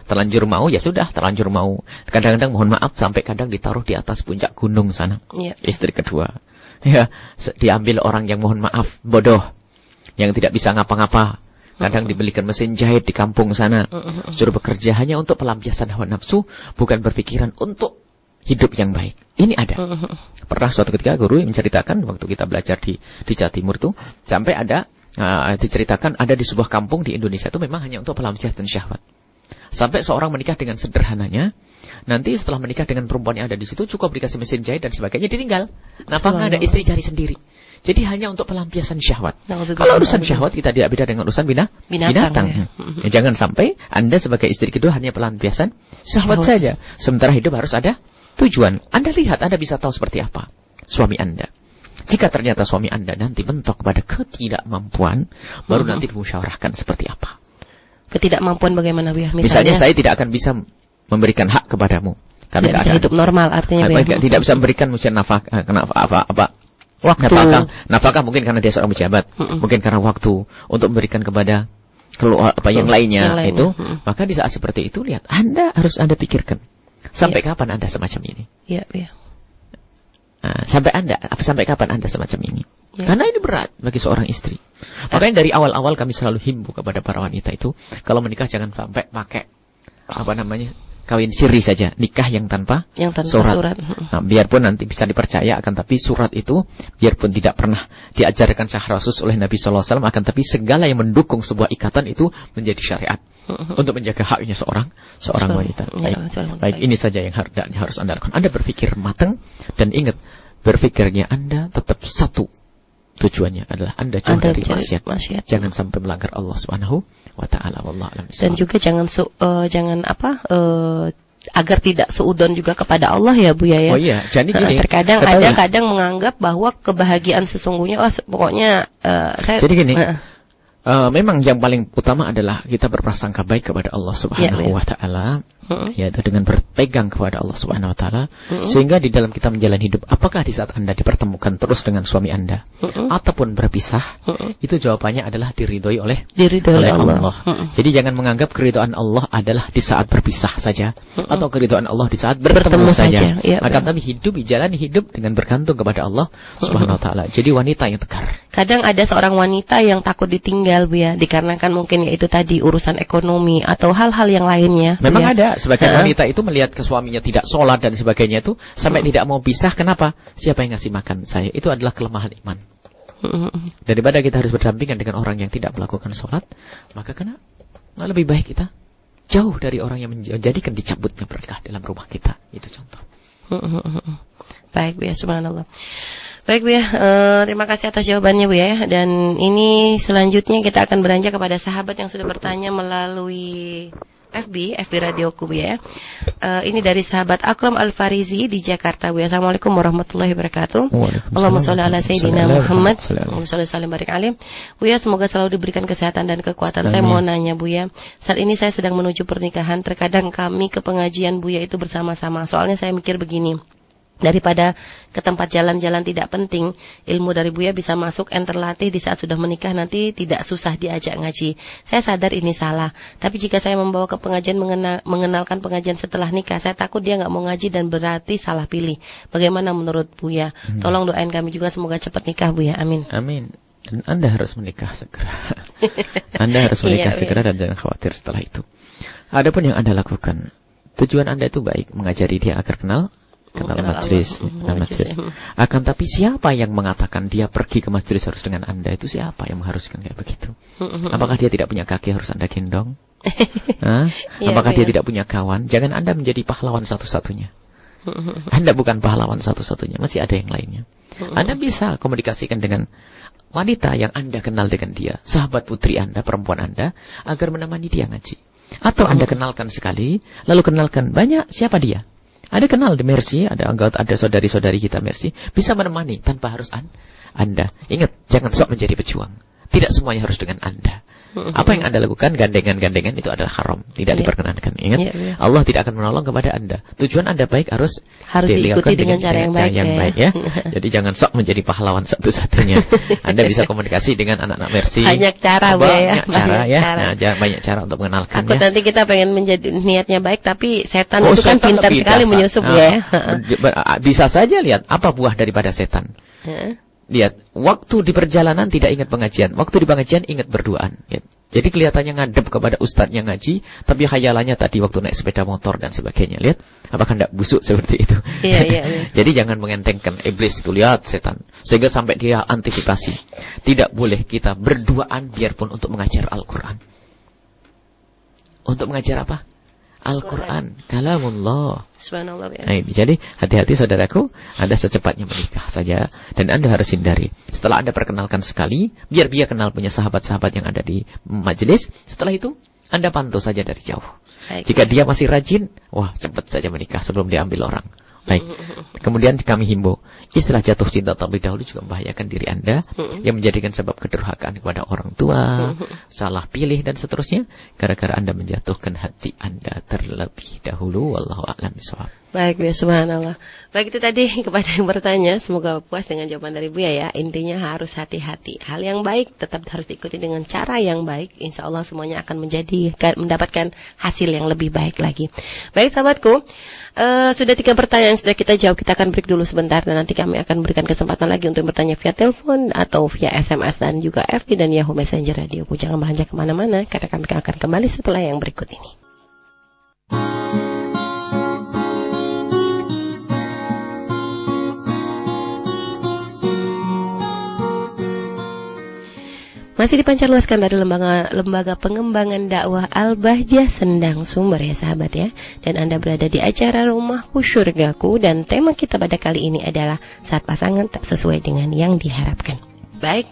Terlanjur mau, ya sudah, terlanjur mau. Kadang-kadang mohon maaf, sampai kadang ditaruh di atas puncak gunung sana. Istri kedua. Ya, diambil orang yang mohon maaf, bodoh. Yang tidak bisa ngapa-ngapa. Kadang dibelikan mesin jahit di kampung sana. Suruh bekerja hanya untuk pelampiasan hawa nafsu, bukan berpikiran untuk hidup yang baik. Ini ada. Pernah suatu ketika guru menceritakan, waktu kita belajar di Jawa Timur tuh, sampai ada, diceritakan ada di sebuah kampung di Indonesia itu memang hanya untuk pelampiasan syahwat. Sampai seorang menikah dengan sederhananya, nanti setelah menikah dengan perempuan yang ada di situ, cukup dikasih mesin jahit dan sebagainya, ditinggal. Nafkah ada, istri cari sendiri. Jadi hanya untuk pelampiasan syahwat. Kalau urusan syahwat kita tidak beda dengan urusan binatang. Ya, jangan sampai Anda sebagai istri kedua hanya pelampiasan syahwat saja. Sementara hidup harus ada tujuan. Anda lihat, Anda bisa tahu seperti apa suami Anda. Jika ternyata suami Anda nanti mentok pada ketidakmampuan, baru nanti dimusyawarahkan seperti apa. Ketidakmampuan bagaimana, Bu? Misalnya saya tidak akan bisa memberikan hak kepadamu. Tidak bisa hidup normal artinya, Bu. Tidak bisa memberikan nafkah, nafkah mungkin karena dia seorang pejabat, mungkin karena waktu untuk memberikan kepada yang lainnya. Itu. Maka di saat seperti itu, lihat, harus Anda pikirkan. Sampai kapan Anda semacam ini? Iya. Sampai kapan Anda semacam ini? Karena ini berat bagi seorang istri. Makanya dari awal-awal kami selalu himbau kepada para wanita itu, kalau menikah jangan sampai pakai kawin siri saja, nikah yang tanpa surat. Nah, biarpun nanti bisa dipercaya, akan tapi surat itu biarpun tidak pernah diajarkan secara khusus oleh Nabi sallallahu alaihi wasallam, akan tapi segala yang mendukung sebuah ikatan itu menjadi syariat untuk menjaga haknya seorang wanita. Baik, ini saja yang harus Anda lakukan. Anda berpikir matang dan ingat, berpikirnya Anda tetap satu. tujuannya adalah Anda jauh dari maksiat. Jangan sampai melanggar Allah Subhanahu wa taala. Wallahu a'lam bishawab. Dan juga agar tidak seudon juga kepada Allah ya Bu ya. Oh iya, jadi gini. Terkadang kadang menganggap bahwa kebahagiaan sesungguhnya pokoknya jadi gini. Memang yang paling utama adalah kita berprasangka baik kepada Allah Subhanahu wa taala, yaitu dengan berpegang kepada Allah Subhanahu wa taala, sehingga di dalam kita menjalani hidup, apakah di saat Anda dipertemukan terus dengan suami Anda ataupun berpisah, itu jawabannya adalah diridhoi oleh Allah. Jadi jangan menganggap keridhaan Allah adalah di saat berpisah saja atau keridhaan Allah di saat bertemu saja. Akan tapi jalani hidup dengan bergantung kepada Allah Subhanahu wa taala. Jadi wanita yang tegar. Kadang ada seorang wanita yang takut ditinggal Bu ya, dikarenakan mungkin ya itu tadi urusan ekonomi atau hal-hal yang lainnya. Memang ada sebagian wanita itu melihat ke suaminya tidak sholat dan sebagainya itu sampai tidak mau pisah. Kenapa? Siapa yang ngasih makan saya? Itu adalah kelemahan iman. Daripada kita harus berdampingan dengan orang yang tidak melakukan sholat, maka lebih baik kita jauh dari orang yang menjadikan dicabutnya berkah dalam rumah kita. Itu contoh. Baik Bu ya, subhanallah. Baik Bu ya, terima kasih atas jawabannya Bu ya. Dan ini selanjutnya kita akan beranjak kepada sahabat yang sudah bertanya melalui FB Radioku Bu ya. Ini dari sahabat Akram Al-Farizi di Jakarta Bu ya. Assalamualaikum warahmatullahi wabarakatuh. Allahumma sholli ala sayyidina Muhammad. Allahumma sholli salim barik alaih. Bu ya, semoga selalu diberikan kesehatan dan kekuatan. Saya mau nanya Bu ya. Saat ini saya sedang menuju pernikahan. Terkadang kami ke pengajian Bu ya itu bersama-sama. Soalnya saya mikir begini. Daripada ke tempat jalan-jalan tidak penting, ilmu dari Buya bisa masuk dan terlatih di saat sudah menikah nanti tidak susah diajak ngaji. Saya sadar ini salah, tapi jika saya membawa ke pengajian mengenalkan pengajian setelah nikah, saya takut dia nggak mau ngaji dan berarti salah pilih. Bagaimana menurut Buya? Tolong doain kami juga semoga cepat nikah Buya, amin. Amin. Dan Anda harus menikah segera. Anda harus menikah segera dan jangan khawatir setelah itu. Adapun yang Anda lakukan, tujuan Anda itu baik, mengajari dia agar kenal majelis. Akan tapi siapa yang mengatakan dia pergi ke majelis harus dengan Anda? Itu siapa yang mengharuskan kayak begitu? Apakah dia tidak punya kaki harus Anda gendong? Apakah dia tidak punya kawan? Jangan Anda menjadi pahlawan satu-satunya. Anda bukan pahlawan satu-satunya, masih ada yang lainnya. Anda bisa komunikasikan dengan wanita yang Anda kenal dengan dia, sahabat putri Anda, perempuan Anda, agar menemani dia ngaji. Atau Anda kenalkan sekali, lalu kenalkan banyak siapa dia. Ada kenal di Mercy, ada saudari-saudari kita Mercy, bisa menemani tanpa harus Anda. Ingat, jangan sok menjadi pejuang. Tidak semuanya harus dengan Anda. Apa yang Anda lakukan, gandengan-gandengan itu adalah haram, tidak diperkenankan. Ingat, Allah tidak akan menolong kepada Anda. Tujuan Anda baik harus diikuti dengan cara yang baik ya. Jadi jangan sok menjadi pahlawan satu-satunya. Anda bisa komunikasi dengan anak-anak Mercy. Banyak cara banyak cara ya. Banyak cara untuk mengenalkan. Takut nanti kita pengen menjadi niatnya baik, tapi setan itu kan pintar sekali menyusup ya. Bisa saja lihat apa buah daripada setan. Lihat, waktu di perjalanan tidak ingat pengajian, waktu di pengajian ingat berduaan. Jadi kelihatannya ngadep kepada ustadznya ngaji, tapi khayalannya tadi waktu naik sepeda motor dan sebagainya. Lihat, apakah tidak busuk seperti itu? Iya. Jadi jangan mengentengkan iblis itu, lihat setan. Sehingga sampai dia antisipasi. Tidak boleh kita berduaan biarpun untuk mengajar Al-Quran. Untuk mengajar apa? Al-Quran, kalamullah. Subhanallah ya. Jadi hati-hati saudaraku, Anda secepatnya menikah saja dan Anda harus hindari. Setelah Anda perkenalkan sekali, biar dia kenal punya sahabat-sahabat yang ada di majelis. Setelah itu, Anda pantau saja dari jauh. Jika dia masih rajin, wah cepat saja menikah sebelum diambil orang. Baik. Kemudian kami himbau, istilah jatuh cinta terlebih dahulu juga membahayakan diri Anda yang menjadikan sebab kedurhakaan kepada orang tua, salah pilih dan seterusnya gara-gara Anda menjatuhkan hati Anda terlebih dahulu. Wallahu a'lam bishawab. Baik ya, subhanallah. Baik, itu tadi kepada yang bertanya, semoga puas dengan jawaban dari Buya ya. Intinya harus hati-hati. Hal yang baik tetap harus diikuti dengan cara yang baik. Insya Allah semuanya akan mendapatkan hasil yang lebih baik lagi. Baik sahabatku, sudah 3 pertanyaan yang sudah kita jawab. Kita akan break dulu sebentar dan nanti kami akan berikan kesempatan lagi untuk bertanya via telepon atau via SMS dan juga FB dan Yahoo Messenger Radio. Jangan beranjak kemana-mana karena kami akan kembali setelah yang berikut ini. Masih dipancarluaskan dari lembaga pengembangan dakwah Al-Bahjah Sendang Sumber ya sahabat ya. Dan Anda berada di acara Rumahku Syurgaku dan tema kita pada kali ini adalah saat pasangan tak sesuai dengan yang diharapkan. Baik.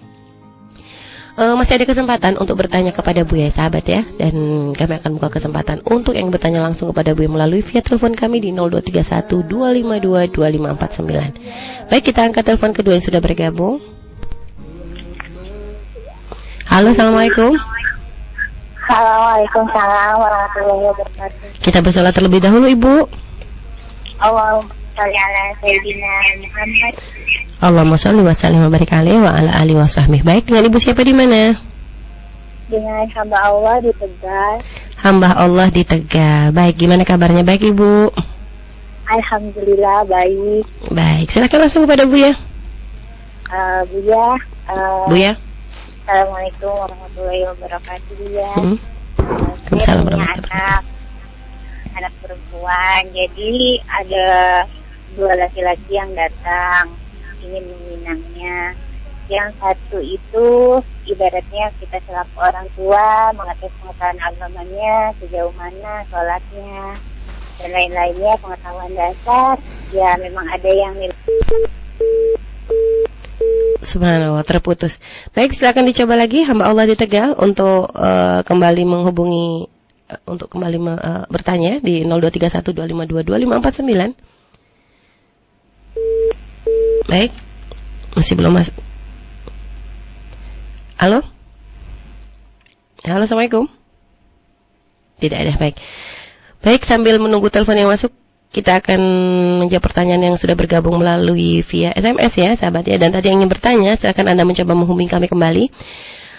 Masih ada kesempatan untuk bertanya kepada Buya, sahabat ya. Dan kami akan buka kesempatan untuk yang bertanya langsung kepada Buya melalui via telepon kami di 0231 252 2549. Baik, kita angkat telepon kedua yang sudah bergabung. Halo, assalamualaikum. Waalaikumsalam warahmatullahi wabarakatuh. Kita bersolat terlebih dahulu, Ibu. Allahumma sholli ala sayyidina Muhammad. Allahumma sholli wa sallim wa barik alaihi wa ala alihi wa sahbihi. Baik, dengan Ibu siapa di mana? Dengan hamba Allah di Tegal. Hamba Allah di Tegal. Baik, gimana kabarnya? Baik, Ibu. Alhamdulillah baik. Baik, silakan langsung kepada Buya. Buya. Assalamualaikum warahmatullahi wabarakatuh. Buya. Waalaikumsalam warahmatullahi wabarakatuh. Anak perempuan. Jadi ada 2 laki-laki yang datang ingin meminangnya. Yang satu itu ibaratnya kita selaku orang tua mengerti pengetahuan agamanya, sejauh mana sholatnya dan lain-lainnya, pengetahuan dasar. Ya memang ada yang Subhanallah, terputus. Baik, silakan dicoba lagi hamba Allah di Tegal untuk kembali menghubungi untuk kembali bertanya di 0231 252 2549. Baik, masih belum mas. Halo, assalamualaikum. Tidak ada. Baik, sambil menunggu telepon yang masuk, kita akan menjawab pertanyaan yang sudah bergabung melalui via SMS ya, sahabat ya. Dan tadi yang ingin bertanya, silakan Anda mencoba menghubungi kami kembali.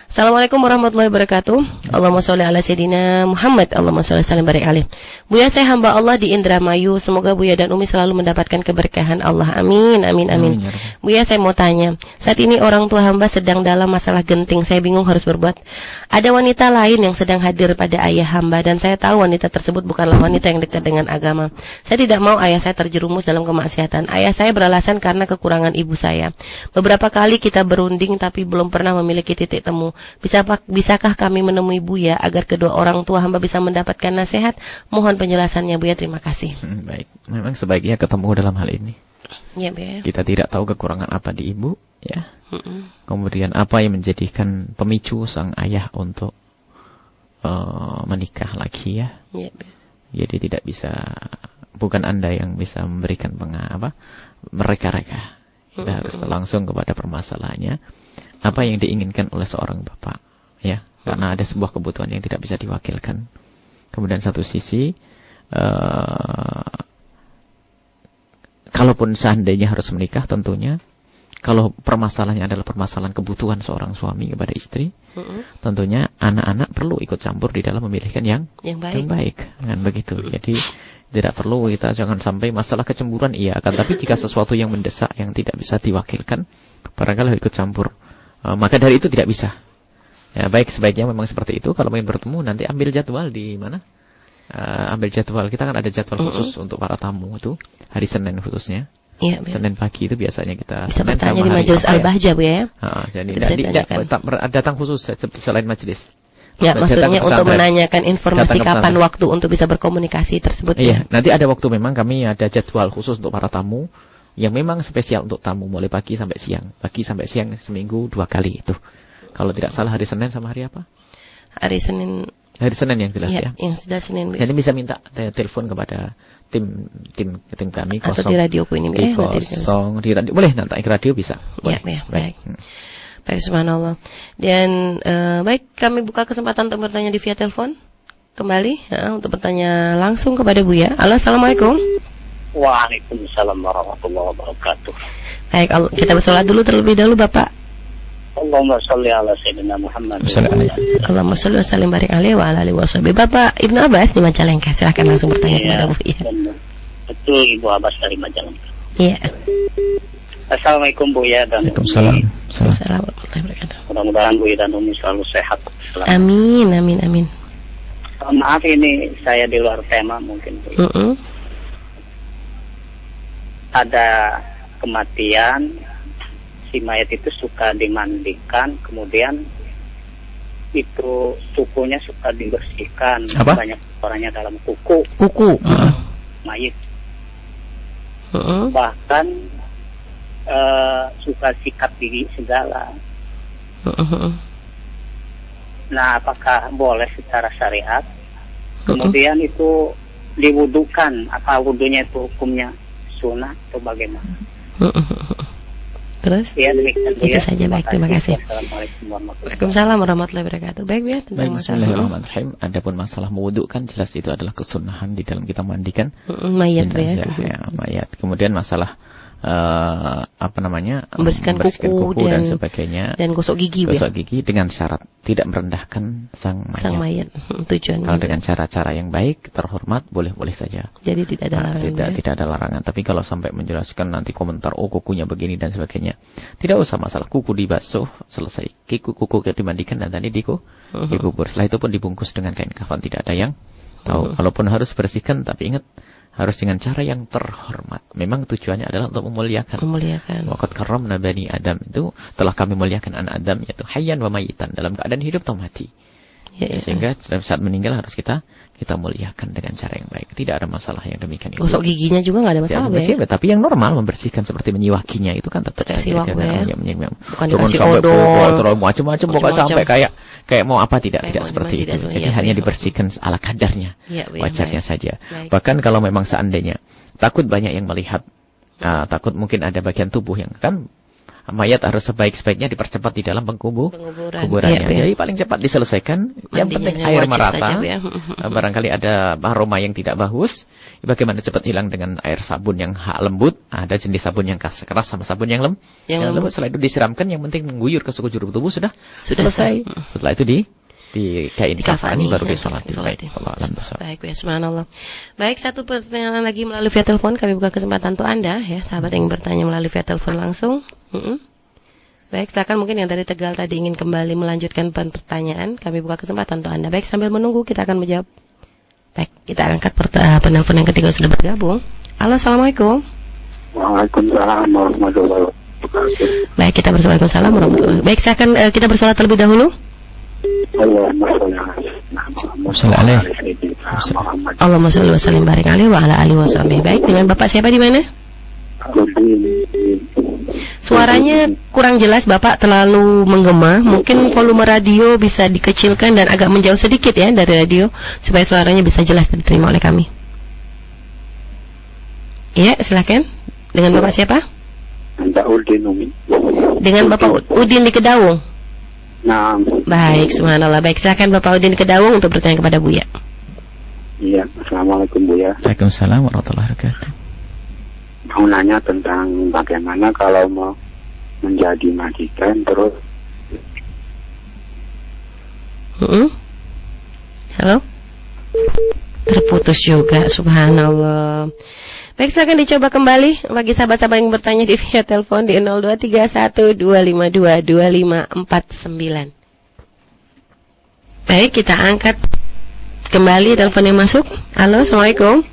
Assalamualaikum warahmatullahi wabarakatuh. Allahumma sholli ala sayyidina Muhammad. Allahumma sholli salim barik alaihi. Buya, saya hamba Allah di Indramayu. Semoga Buya dan Umi selalu mendapatkan keberkahan Allah. Amin, amin, amin. Buya, saya mau tanya. Saat ini orang tua hamba sedang dalam masalah genting. Saya bingung harus berbuat. Ada wanita lain yang sedang hadir pada ayah hamba. Dan saya tahu wanita tersebut bukanlah wanita yang dekat dengan agama. Saya tidak mau ayah saya terjerumus dalam kemaksiatan. Ayah saya beralasan karena kekurangan ibu saya. Beberapa kali kita berunding tapi belum pernah memiliki titik temu. Bisakah kami menemui Buya agar kedua orang tua hamba bisa mendapatkan nasihat? Mohon penjelasannya Buya, terima kasih. Baik, memang sebaiknya ketemu dalam hal ini. Ya, Buya. Kita tidak tahu kekurangan apa di ibu, ya. Kemudian apa yang menjadikan pemicu sang ayah untuk menikah lagi, ya. Ya, Buya. Jadi tidak bisa, bukan Anda yang bisa memberikan mereka-reka. Kita harus langsung kepada permasalahannya. Apa yang diinginkan oleh seorang bapak, ya, karena ada sebuah kebutuhan yang tidak bisa diwakilkan. Kemudian satu sisi, kalaupun seandainya harus menikah, tentunya kalau permasalahannya adalah permasalahan kebutuhan seorang suami kepada istri, tentunya anak-anak perlu ikut campur di dalam memilihkan yang baik, kan begitu. Jadi tidak perlu kita jangan sampai masalah kecemburuan iya, akan tapi jika sesuatu yang mendesak yang tidak bisa diwakilkan, barangkali ikut campur. Maka dari itu tidak bisa. Ya, baik, sebaiknya memang seperti itu. Kalau ingin bertemu, nanti ambil jadwal di mana? Ambil jadwal. Kita kan ada jadwal khusus untuk para tamu itu hari Senin khususnya. Iya, Senin pagi itu biasanya kita bisa bertanya di majelis Al-Bahjah, Bu ya. Jadi datang khusus selain majelis. Ya, maksudnya untuk menanyakan informasi kapan waktu untuk bisa berkomunikasi tersebut. Iya, nanti ada waktu, memang kami ada jadwal khusus untuk para tamu yang memang spesial untuk tamu, mulai pagi sampai siang. Pagi sampai siang seminggu 2 kali itu. Kalau tidak salah hari Senin sama hari apa? Hari Senin yang jelas ya. Yang sudah Senin. Jadi bisa minta telepon kepada tim kami atau di radioku ini di radio. Boleh nanti ke radio bisa. Boleh. Ya, baik. Baik, subhanallah. Dan baik, kami buka kesempatan untuk bertanya di via telepon kembali untuk bertanya langsung kepada Buya. Halo, assalamualaikum. Waalaikumsalam warahmatullahi wabarakatuh. Baik, kita bersolat dulu terlebih dahulu, Bapak. Allahumma sholli ala sayyidina Muhammad. Allahumma sholli wa sallim barik alaihi wa ala alihi wasallam. Bapak Ibnu Abbas di Majalengka, silakan langsung bertanya kepada Bu. Ya. Betul, Ibu Abbas dari Majalengka. Iya. Assalamualaikum Bu ya dan Waalaikumsalam. Mudah-mudahan Bu dan Umi selalu sehat. Amin, amin, amin. Maaf ini saya di luar tema mungkin Bu. Ada kematian, si mayat itu suka dimandikan, kemudian itu kukunya suka dibersihkan. Banyak orangnya dalam kuku mayit. Bahkan suka sikat gigi segala. Nah, apakah boleh secara syariat? Kemudian itu diwudukan, apa wudunya itu hukumnya sunnah atau bagaimana? Terus? Ya, demikian, itu saja, baik, terima kasih. Waalaikumsalam warahmatullahi wabarakatuh. Baik, ya, tentang masalah. Bismillahirrahmanirrahim. Adapun masalah mewudukan, jelas itu adalah kesunahan di dalam kita mandikan mayat, mayat. Kemudian masalah membersihkan kuku dan sebagainya, dan gosok gigi dengan syarat tidak merendahkan sang mayat. Tujuan kalau dengan cara-cara yang baik, terhormat, boleh-boleh saja. Jadi tidak ada larangan. Tidak ada larangan. Tapi kalau sampai menjelaskan nanti komentar, kukunya begini dan sebagainya, tidak usah. Masalah kuku dibasuh, selesai. Kuku dimandikan dan tadi dikubur. Setelah itu pun dibungkus dengan kain kafan, tidak ada yang tahu. Kalaupun harus bersihkan, tapi ingat, harus dengan cara yang terhormat. Memang tujuannya adalah untuk memuliakan. Waqad karramna bani Adam, itu telah kami muliakan anak Adam, yaitu hayyan wa mayitan, dalam keadaan hidup atau mati. Sehingga saat meninggal harus kita muliakan dengan cara yang baik. Tidak ada masalah yang demikian itu. Gosok giginya juga nggak ada masalah. Tapi yang normal, membersihkan seperti menyiwakinya itu kan tetap siwak. Bukan dikasih odol, macam-macam, pokoknya sampai kayak mau apa, tidak seperti itu. Jadi hanya dibersihkan ala kadarnya, wajarnya saja. Bahkan kalau memang seandainya takut banyak yang melihat, takut mungkin ada bagian tubuh yang kan mayat harus sebaik-baiknya dipercepat di dalam kuburannya. Jadi paling cepat diselesaikan. Yang penting air merata. Barangkali ada aroma yang tidak bagus, bagaimana cepat hilang dengan air sabun yang lembut. Ada jenis sabun yang keras sama sabun yang lembut. Setelah itu disiramkan, yang penting mengguyur ke sekujur tubuh, sudah selesai. Setelah itu di kain kafani baru disolati. Baik, ya, subhanallah. Baik, satu pertanyaan lagi melalui via telepon. Kami buka kesempatan untuk Anda, ya, sahabat yang bertanya melalui via telepon langsung. Baik, silakan. Mungkin yang dari Tegal tadi ingin kembali melanjutkan pertanyaan. Kami buka kesempatan untuk Anda. Baik, sambil menunggu kita akan menjawab. Baik, kita angkat penelpon yang ketiga sudah bergabung. Halo, assalamualaikum. Waalaikumsalam warahmatullahi wabarakatuh. Baik, kita Waalaikumsalam warahmatullahi wabarakatuh. Baik, silakan kita bersolat terlebih dahulu. Allahumma sholli wa sallim barik alaihi wa ala alihi wasallam. Baik, dengan Bapak siapa di mana? Suaranya kurang jelas, Bapak, terlalu menggema. Mungkin volume radio bisa dikecilkan dan agak menjauh sedikit ya dari radio supaya suaranya bisa jelas diterima oleh kami. Iya, silakan. Dengan Bapak siapa? Dengan Bapak Udin di Kedaung. Nah. Baik, subhanallah. Baik, silakan Bapak Udin Kedaung untuk bertanya kepada Buya. Iya, assalamualaikum Buya. Waalaikumsalam warahmatullahi wabarakatuh. Mau nanya tentang bagaimana kalau mau menjadi majikan terus. Halo? Terputus juga, subhanallah. Baik, silakan dicoba kembali bagi sahabat-sahabat yang bertanya di via telepon di 02312522549. Baik, kita angkat kembali telepon yang masuk. Halo, assalamualaikum.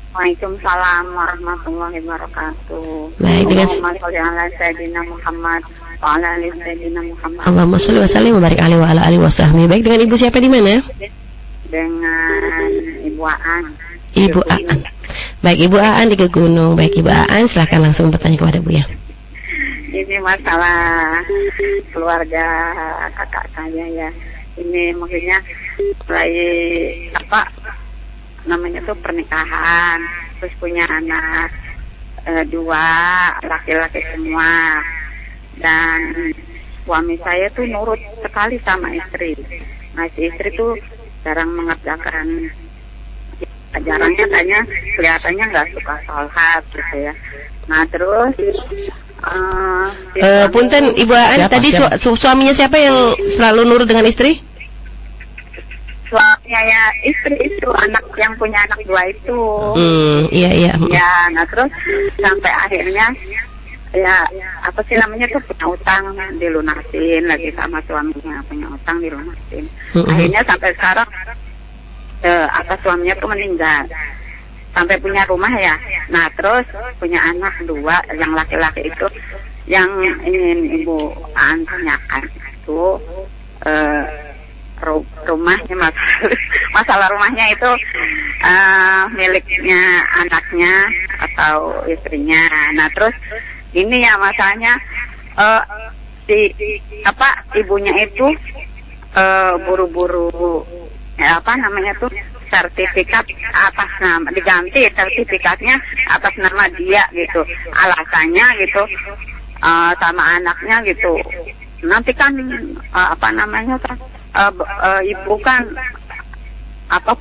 Waalaikumsalam warahmatullahi wabarakatuh. Baik, dengan Allahumma sholli wa sallim wa barik alaihi wa ala alihi wasahbihi. Baik, dengan Ibu siapa di mana? Dengan Ibu Aan. Ibu Aan. Baik, Ibu Aan di Kegunung. Baik, Ibu Aan, silakan langsung bertanya kepada Bu ya. Ini masalah keluarga kakak saya ya. Ini maksudnya mulai namanya tuh pernikahan, terus punya anak 2 laki-laki semua, dan suami saya tuh nurut sekali sama istri. Nah, si istri tuh jarang mengerjakan, jarangnya tanya kelihatannya nggak suka sholat gitu ya. Nah terus punten Ibu Aan, tadi suaminya siapa yang selalu nurut dengan istri? Suaminya ya istri itu, anak yang punya anak 2 itu. Iya. Ya, nah terus sampai akhirnya ya apa sih namanya tuh, punya utang dilunasin lagi sama suaminya, punya utang dilunasin. Akhirnya sampai sekarang suaminya tuh meninggal, sampai punya rumah ya. Nah terus punya anak 2 yang laki-laki itu, yang ingin Ibu Aan tanyakan itu rumahnya, masalah rumahnya itu miliknya anaknya atau istrinya. Nah terus ini ya masalahnya ibunya itu buru-buru sertifikat atas nama, diganti sertifikatnya atas nama dia gitu, alasannya gitu sama anaknya gitu. Nanti kan ibu kan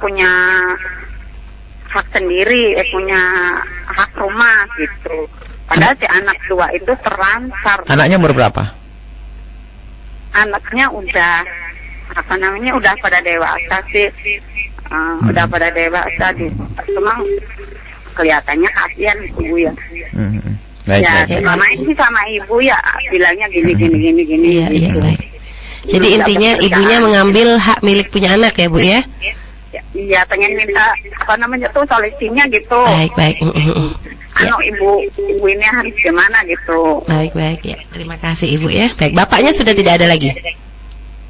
punya hak sendiri, punya hak rumah gitu. Padahal si anak tua itu terlantar. Anaknya umur berapa? Anaknya udah pada dewasa sih. Udah pada dewasa cuma kelihatannya kasihan ibu ya. Selama ini sama ibu ya bilangnya gini. Iya, gitu. baik. Jadi intinya ibunya mengambil hak milik punya anak ya, Bu ya? Iya, pengen minta solusinya gitu. Baik. Ibu ini harus gimana gitu. Baik ya. Terima kasih Ibu ya. Baik, bapaknya sudah tidak ada lagi.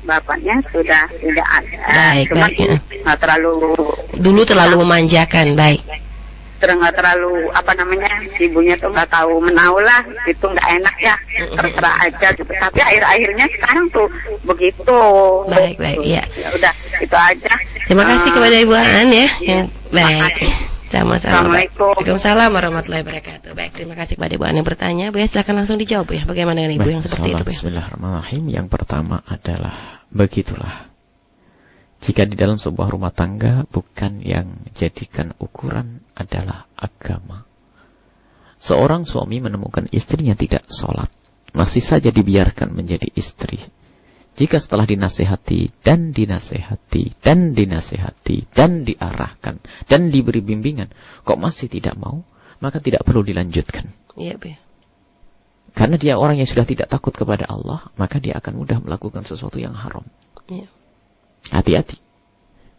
Bapaknya sudah tidak ada. Baik. Nggak terlalu. Dulu terlalu memanjakan, baik. Nggak terlalu ibunya tuh nggak tahu menau lah, itu nggak enak ya, terserah aja gitu. Tapi akhir-akhirnya sekarang tuh begitu. Baik ya. Ya udah, itu aja. Terima kasih kepada Ibu Aan ya. Baik. Sama-sama. Assalamualaikum. Waalaikumsalam warahmatullahi wabarakatuh. Baik, terima kasih kepada Ibu Aan yang bertanya. Bu ya, silakan langsung dijawab ya. Bagaimana dengan Ibu yang seperti itu? Bismillahirrahmanirrahim. Yang pertama adalah begitulah. Jika di dalam sebuah rumah tangga bukan yang jadikan ukuran adalah agama. Seorang suami menemukan istrinya tidak sholat, masih saja dibiarkan menjadi istri. Jika setelah dinasehati dan diarahkan dan diberi bimbingan, kok masih tidak mau, maka tidak perlu dilanjutkan. Iya, Bu. Karena dia orang yang sudah tidak takut kepada Allah, maka dia akan mudah melakukan sesuatu yang haram. Iya. Hati-hati.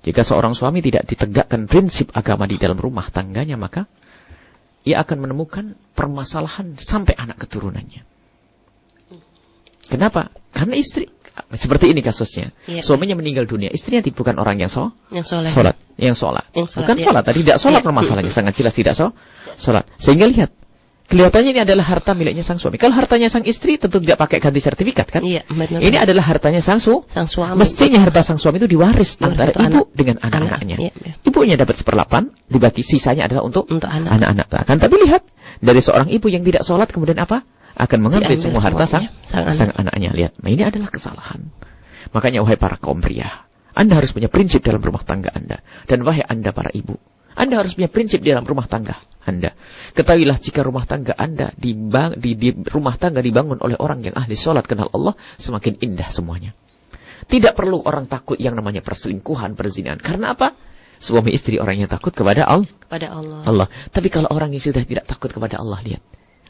Jika seorang suami tidak ditegakkan prinsip agama di dalam rumah tangganya, maka ia akan menemukan permasalahan sampai anak keturunannya. Kenapa? Karena istri, seperti ini kasusnya. Ya. Suaminya meninggal dunia, istrinya bukan orang yang sholat. Yang sholat. Bukan ya. Sholat, tadi tidak sholat permasalahannya. Sangat jelas tidak sholat. Sehingga lihat, kelihatannya ini adalah harta miliknya sang suami. Kalau hartanya sang istri tentu tidak pakai ganti sertifikat kan? Iya, benar. Ini adalah hartanya sang suami. Mestinya harta sang suami itu diwaris antara ibu dengan anak-anaknya. Iya. Ibunya dapat 1/8, dibagi sisanya adalah untuk anak-anak. Tapi lihat, dari seorang ibu yang tidak sholat kemudian apa? Akan mengambil semua harta sang anaknya. Lihat, ini adalah kesalahan. Makanya wahai para kaum pria, Anda harus punya prinsip dalam rumah tangga Anda. Dan wahai Anda para ibu, Anda harus punya prinsip di dalam rumah tangga Anda. Ketahuilah jika rumah tangga Anda di rumah tangga dibangun oleh orang yang ahli sholat kenal Allah, semakin indah semuanya. Tidak perlu orang takut yang namanya perselingkuhan, perzinahan. Karena apa? Suami istri orang yang takut kepada Allah. Tapi kalau orang yang sudah tidak takut kepada Allah, lihat.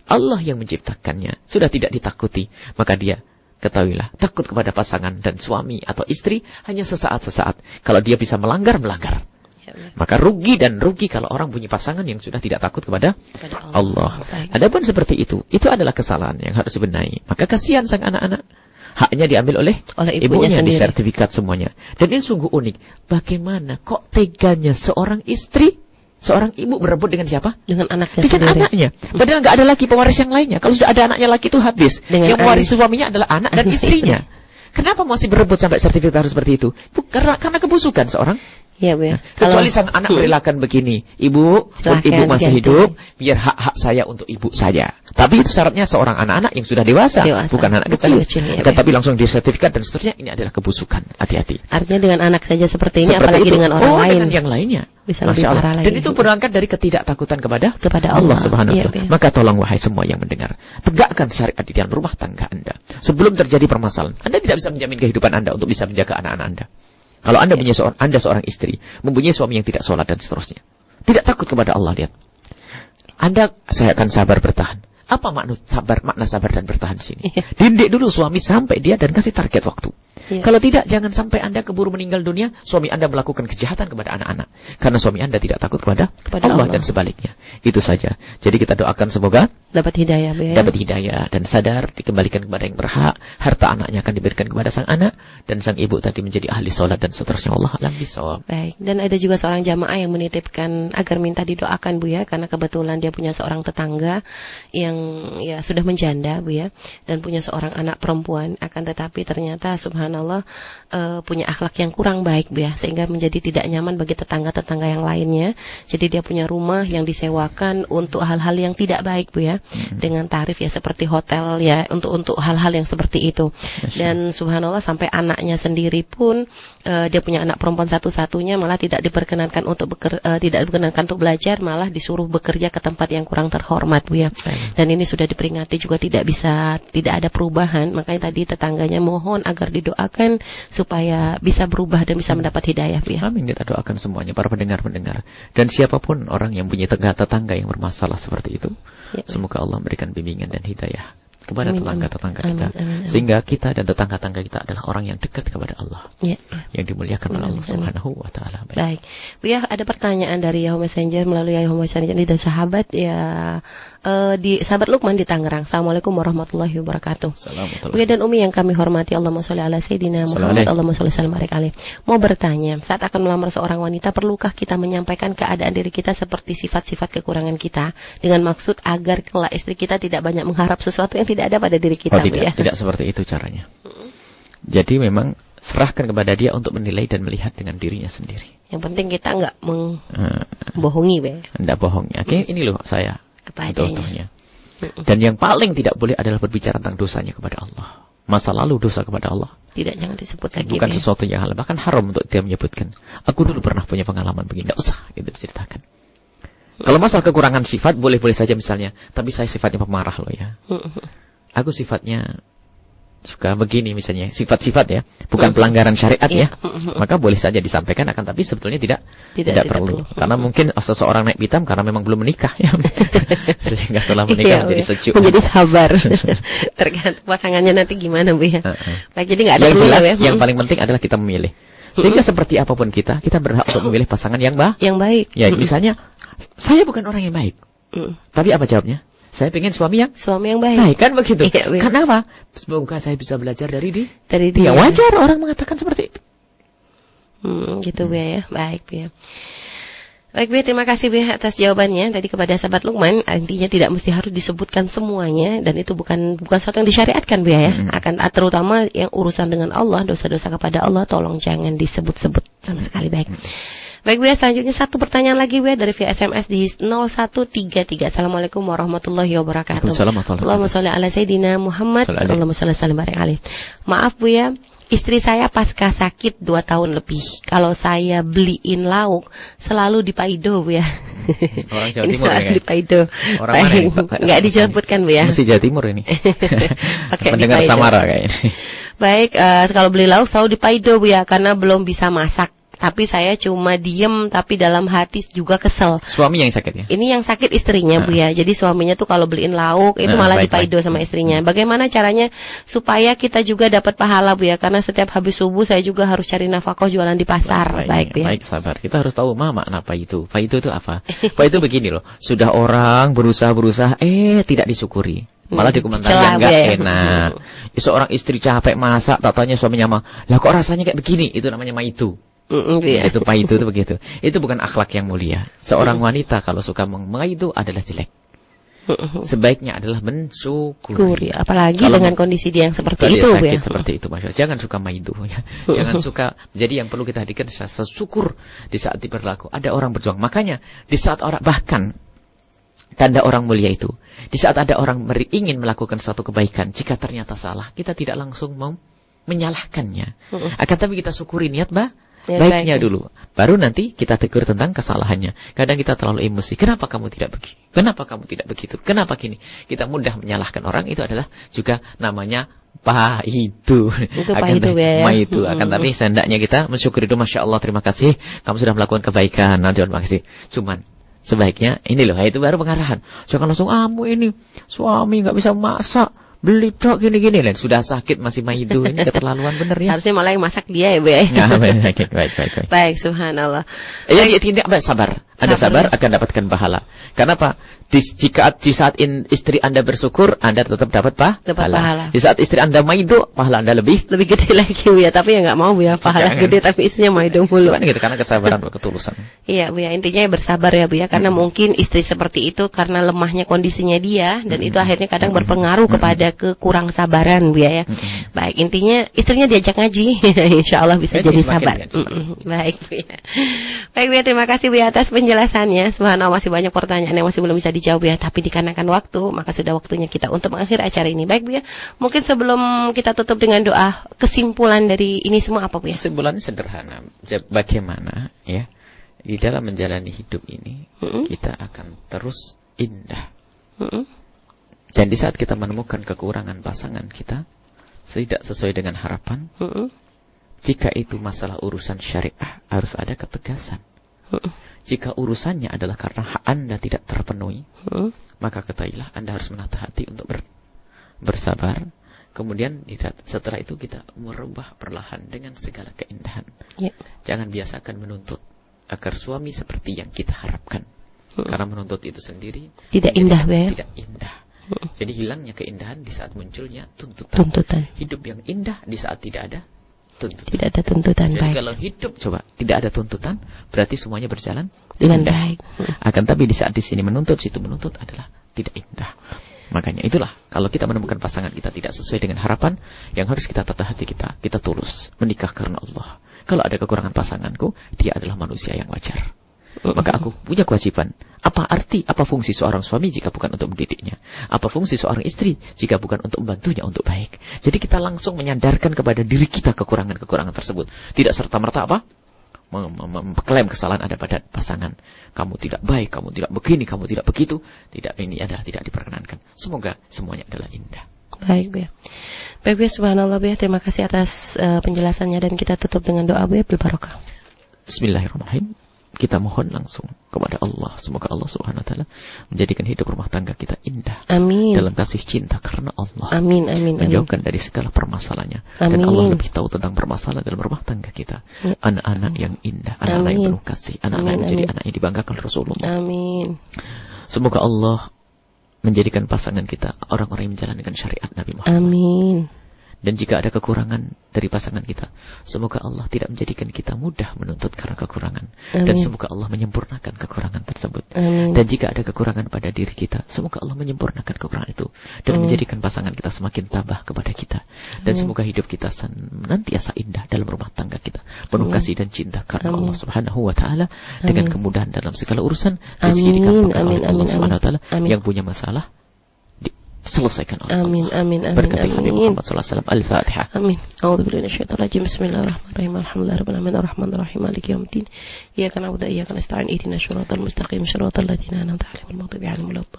Allah yang menciptakannya sudah tidak ditakuti, maka dia ketahuilah takut kepada pasangan dan suami atau istri hanya sesaat-sesaat. Kalau dia bisa melanggar. Maka rugi kalau orang punya pasangan yang sudah tidak takut kepada Allah. Adapun seperti itu adalah kesalahan yang harus dibenahi. Maka kasihan sang anak-anak. Haknya diambil oleh ibunya sendiri. Disertifikat semuanya. Dan ini sungguh unik. Bagaimana kok teganya seorang ibu berebut dengan siapa? Dengan anaknya sendiri. Padahal nggak ada lagi pewaris yang lainnya. Kalau sudah ada anaknya lagi itu habis. Yang mewarisi suaminya adalah anak dan istrinya. Kenapa masih berebut sampai sertifikat harus seperti itu? Karena kebusukan seorang. Ya, Bu. Kecuali sang anak merelakan begini, ibu masih hidup, biar hak-hak saya untuk ibu saja. Tapi itu syaratnya seorang anak-anak yang sudah dewasa. Bukan anak kecil. Tapi langsung disertifikat dan seterusnya, ini adalah kebusukan. Hati-hati. Artinya dengan anak saja seperti ini, apalagi dengan orang lain. Dengan yang lainnya. Bisa lebih parah lagi. Dan itu berangkat dari ketidaktakutan kepada Allah Subhanahu wa Ta'ala. Maka tolong wahai semua yang mendengar, tegakkan syariat di dalam rumah tangga Anda. Sebelum terjadi permasalahan, Anda tidak bisa menjamin kehidupan Anda untuk bisa menjaga anak-anak Anda. Kalau Anda punya seorang istri, mempunyai suami yang tidak sholat dan seterusnya, tidak takut kepada Allah, lihat. Saya akan sabar bertahan. Apa makna sabar dan bertahan di sini? Didik dulu suami sampai dia dan kasih target waktu. Kalau tidak, jangan sampai Anda keburu meninggal dunia, suami Anda melakukan kejahatan kepada anak-anak. Karena suami Anda tidak takut kepada Allah dan sebaliknya. Itu saja. Jadi kita doakan semoga dapat hidayah, Bu, ya. Dapat hidayah dan sadar, dikembalikan kepada yang berhak. Harta anaknya akan diberikan kepada sang anak, dan sang ibu tadi menjadi ahli sholat dan seterusnya. Allah alam bisawab. Baik. Dan ada juga seorang jamaah yang menitipkan agar minta didoakan, Bu, ya, karena kebetulan dia punya seorang tetangga yang ya sudah menjanda, Bu, ya, dan punya seorang anak perempuan, akan tetapi ternyata subhanallah punya akhlak yang kurang baik, Bu, ya, sehingga menjadi tidak nyaman bagi tetangga-tetangga yang lainnya. Jadi dia punya rumah yang disewakan untuk hal-hal yang tidak baik, Bu, ya, dengan tarif ya seperti hotel ya, untuk hal-hal yang seperti itu. Dan subhanallah sampai anaknya sendiri pun dia punya anak perempuan satu-satunya malah tidak diperkenankan untuk belajar, malah disuruh bekerja ke tempat yang kurang terhormat, Bu, ya. Dan ini sudah diperingati juga tidak ada perubahan. Makanya tadi tetangganya mohon agar didoakan supaya bisa berubah dan bisa mendapat hidayah, Bu, ya. Amin, kita doakan semuanya para pendengar-pendengar dan siapapun orang yang punya tetangga yang bermasalah seperti itu. Ya. Semoga Allah memberikan bimbingan dan hidayah kepada tetangga-tetangga kita, sehingga kita dan tetangga-tetangga kita adalah orang yang dekat kepada Allah, yang dimuliakan oleh Allah Subhanahu wa taala. Baik. Bu, ya, ada pertanyaan dari Yahoo Messenger melalui Yahoo Messenger dari sahabat ya, di sahabat Lukman di Tangerang. Assalamualaikum warahmatullahi wabarakatuh. Bu, ya, dan Umi yang kami hormati, Allahumma sholli ala sayyidina Muhammad, Allahumma sholli sallim alaih. Mau bertanya, saat akan melamar seorang wanita, perlukah kita menyampaikan keadaan diri kita seperti sifat-sifat kekurangan kita dengan maksud agar kelak istri kita tidak banyak mengharap sesuatu yang tidak ada pada diri kita? Tidak seperti itu caranya. Jadi memang serahkan kepada dia untuk menilai dan melihat dengan dirinya sendiri. Yang penting kita nggak membohongi, Be. Nggak bohong. Oke, ini loh saya. Contohnya. Dan yang paling tidak boleh adalah berbicara tentang dosanya kepada Allah. Masa lalu dosa kepada Allah. Jangan disebut lagi. Bukan sesuatu yang halal, bahkan haram untuk dia menyebutkan. Aku dulu pernah punya pengalaman begini, nggak usah gitu diceritakan. Kalau masalah kekurangan sifat boleh-boleh saja misalnya, tapi saya sifatnya pemarah loh ya. Aku sifatnya suka begini misalnya, sifat-sifat ya, bukan pelanggaran syariat ya. Maka boleh saja disampaikan, akan tapi sebetulnya tidak perlu. Karena mungkin seseorang naik pitam karena memang belum menikah ya. Sehingga setelah menikah menjadi sejuk. Menjadi sabar. Tergantung pasangannya nanti gimana, Bu, ya. Baik, jadi enggak ada yang jelas, yang paling penting adalah kita memilih. Sehingga seperti apapun kita berhak untuk memilih pasangan yang baik. Ya, misalnya saya bukan orang yang baik. Tapi apa jawabnya? Saya pengen suami yang baik. Kan begitu. Kenapa? Semoga saya bisa belajar dari dia. Ya, wajar orang mengatakan seperti itu. Gitu, Bu, ya. Baik, Bu, ya. Baik, Bu, terima kasih, Bu, atas jawabannya tadi kepada sahabat Lukman. Intinya tidak mesti harus disebutkan semuanya, dan itu bukan sesuatu yang disyariatkan, Bu, ya. Akan terutama yang urusan dengan Allah, dosa-dosa kepada Allah, tolong jangan disebut-sebut sama sekali. Baik, Bu, ya, selanjutnya satu pertanyaan lagi, Bu, ya, dari via SMS di 0133. Assalamualaikum warahmatullahi wabarakatuh. Allahumma sholli ala sayyidina Muhammad, Allahumma sholli sallim alaih. Maaf, Bu, ya, istri saya pasca sakit 2 tahun lebih. Kalau saya beliin lauk selalu di Paido, Bu, ya. Orang Jawa Timur ya. Di Paido. Orang mana ini? Enggak disebutkan, Bu, ya. Masih Jawa Timur ini. Oke, mendengar Samara kayaknya. Baik, kalau beli lauk selalu di Paido, Bu, ya, karena belum bisa masak. Tapi saya cuma diem, tapi dalam hati juga kesel. Suami yang sakit ya? Ini yang sakit istrinya, Bu, ya. Jadi suaminya tuh kalau beliin lauk, itu malah dipaido sama istrinya. Bagaimana caranya supaya kita juga dapat pahala, Bu, ya? Karena setiap habis subuh saya juga harus cari nafkah jualan di pasar. Baik, Bu, ya. Baik, sabar. Kita harus tahu makna paido. Paido itu apa? Paido begini loh. Sudah orang berusaha, tidak disyukuri. Malah dikomentari yang enggak enak. Seorang istri capek masak, tak tanya suaminya mah, lah kok rasanya kayak begini? Itu namanya maitu. Itu paido itu begitu. Itu bukan akhlak yang mulia. Seorang wanita kalau suka mengaidu adalah jelek. Sebaiknya adalah mensyukuri. Apalagi kalau dengan kondisi dia yang seperti itu, sakit, ya. Seperti itu, Masya Allah. Jangan suka maidu, ya. Jangan suka. Jadi yang perlu kita hadirkan rasa syukur di saat diberlaku. Ada orang berjuang. Makanya di saat orang, bahkan tanda orang mulia itu, di saat ada orang ingin melakukan suatu kebaikan, jika ternyata salah, kita tidak langsung menyalahkannya. Akan tapi kita syukuri niat baiknya dulu. Baru nanti kita tegur tentang kesalahannya. Kadang kita terlalu emosi. Kenapa kamu tidak begini? Kenapa kamu tidak begitu? Kenapa gini? Kita mudah menyalahkan orang. Itu adalah juga namanya paidu. Itu paidu, ya. Maidu. Akan tapi sehendaknya kita mensyukuri itu. Masya Allah, terima kasih. Kamu sudah melakukan kebaikan. Terima kasih. Cuman sebaiknya ini loh. Itu baru pengarahan. Jangan langsung, kamu ini suami nggak bisa masak. beli dok gini-gini dan sudah sakit masih maido, ini keterlaluan bener ya. Harusnya malah yang masak dia ya, Bu ya. Baik. Baik, subhanallah. Ya, tidak sabar. Anda sabar akan dapatkan pahala. Kenapa? Di saat istri Anda bersyukur, Anda tetap dapat pahala. Di saat istri Anda maido, pahala Anda lebih gede lagi, Bu ya. Tapi ya nggak mau, Bu ya, pahala gede tapi istrinya maido mulu. Cuman gitu, karena kesabaran dan ketulusan. Iya, Bu ya, intinya bersabar ya, Bu ya, karena mungkin istri seperti itu karena lemahnya kondisinya dia, dan itu akhirnya kadang berpengaruh kepada kekurang sabaran, Bu ya. Baik, intinya istrinya diajak ngaji, insya Allah bisa jadi sabar. Baik, Bu ya. Baik, Bu ya, terima kasih Bu ya atas penjelasannya. Subhanallah, masih banyak pertanyaan yang masih belum bisa dijawab ya, tapi dikarenakan waktu, maka sudah waktunya kita untuk mengakhiri acara ini. Baik, Bu ya, mungkin sebelum kita tutup dengan doa, kesimpulan dari ini semua apa, Bu ya? Kesimpulannya sederhana, bagaimana ya di dalam menjalani hidup ini kita akan terus indah. Dan di saat kita menemukan kekurangan pasangan kita tidak sesuai dengan harapan, jika itu masalah urusan syariah, harus ada ketegasan. Jika urusannya adalah karena hak Anda tidak terpenuhi, maka ketahuilah Anda harus menata hati untuk bersabar. Kemudian setelah itu kita merubah perlahan dengan segala keindahan. Jangan biasakan menuntut agar suami seperti yang kita harapkan. Karena menuntut itu sendiri tidak indah, tidak indah. Jadi hilangnya keindahan di saat munculnya tuntutan. Hidup yang indah di saat tidak ada tuntutan. Tidak ada tuntutan. Jadi baik. Kalau hidup tidak ada tuntutan, berarti semuanya berjalan dengan indah. baik. Akan tapi di saat di sini menuntut, situ menuntut adalah tidak indah. Makanya itulah, kalau kita menemukan pasangan kita tidak sesuai dengan harapan, yang harus kita tata hati kita tulus menikah karena Allah. Kalau ada kekurangan pasanganku, dia adalah manusia yang wajar. Maka aku punya kewajiban. Apa fungsi seorang suami jika bukan untuk mendidiknya? Apa fungsi seorang istri jika bukan untuk membantunya untuk baik? Jadi kita langsung menyadarkan kepada diri kita kekurangan-kekurangan tersebut. Tidak serta-merta mengklaim kesalahan ada pada pasangan. Kamu tidak baik, kamu tidak begini, kamu tidak begitu. Tidak, ini adalah tidak diperkenankan. Semoga semuanya adalah indah. Baik, Bu. Baik, Bu, subhanallah, Bu. Terima kasih atas penjelasannya, dan kita tutup dengan doa, Bu, bil barokah. Bismillahirrahmanirrahim. Kita mohon langsung kepada Allah. Semoga Allah Subhanahu wa taala menjadikan hidup rumah tangga kita indah. Amin. Dalam kasih cinta karena Allah. Amin. Menjauhkan dari segala permasalahannya. Amin. Dan Allah lebih tahu tentang permasalahan dalam rumah tangga kita. Anak-anak yang indah, anak-anak yang penuh kasih, anak-anak yang menjadi anak yang dibanggakan Rasulullah. Amin. Semoga Allah menjadikan pasangan kita orang-orang yang menjalankan syariat Nabi Muhammad. Amin. Dan jika ada kekurangan dari pasangan kita, semoga Allah tidak menjadikan kita mudah menuntut karena kekurangan. Dan semoga Allah menyempurnakan kekurangan tersebut. Dan jika ada kekurangan pada diri kita, semoga Allah menyempurnakan kekurangan itu. Dan menjadikan pasangan kita semakin tabah kepada kita. Dan semoga hidup kita senantiasa indah dalam rumah tangga kita. Penuh kasih dan cinta karena Allah Subhanahu wa ta'ala. Dengan kemudahan dalam segala urusan. Rezeki dikampungkan oleh Allah Subhanahu wa ta'ala. Yang punya masalah, selesaikan Allah. Amin. Berkat Nabi Muhammad sallallahu alaihi wasallam. Al-Fatihah. Amin. A'udzubillahi minasyaitonir rajim. Bismillahirrahmanirrahim. Alhamdulillahirabbil alamin arrahmanirrahim maliki yaumiddin. Iyyaka na'budu wa iyyaka nasta'in. Ihdinas siratal mustaqim siratal ladzina an'amta 'alaihim ghairil maghdubi 'alaihim waladdallin.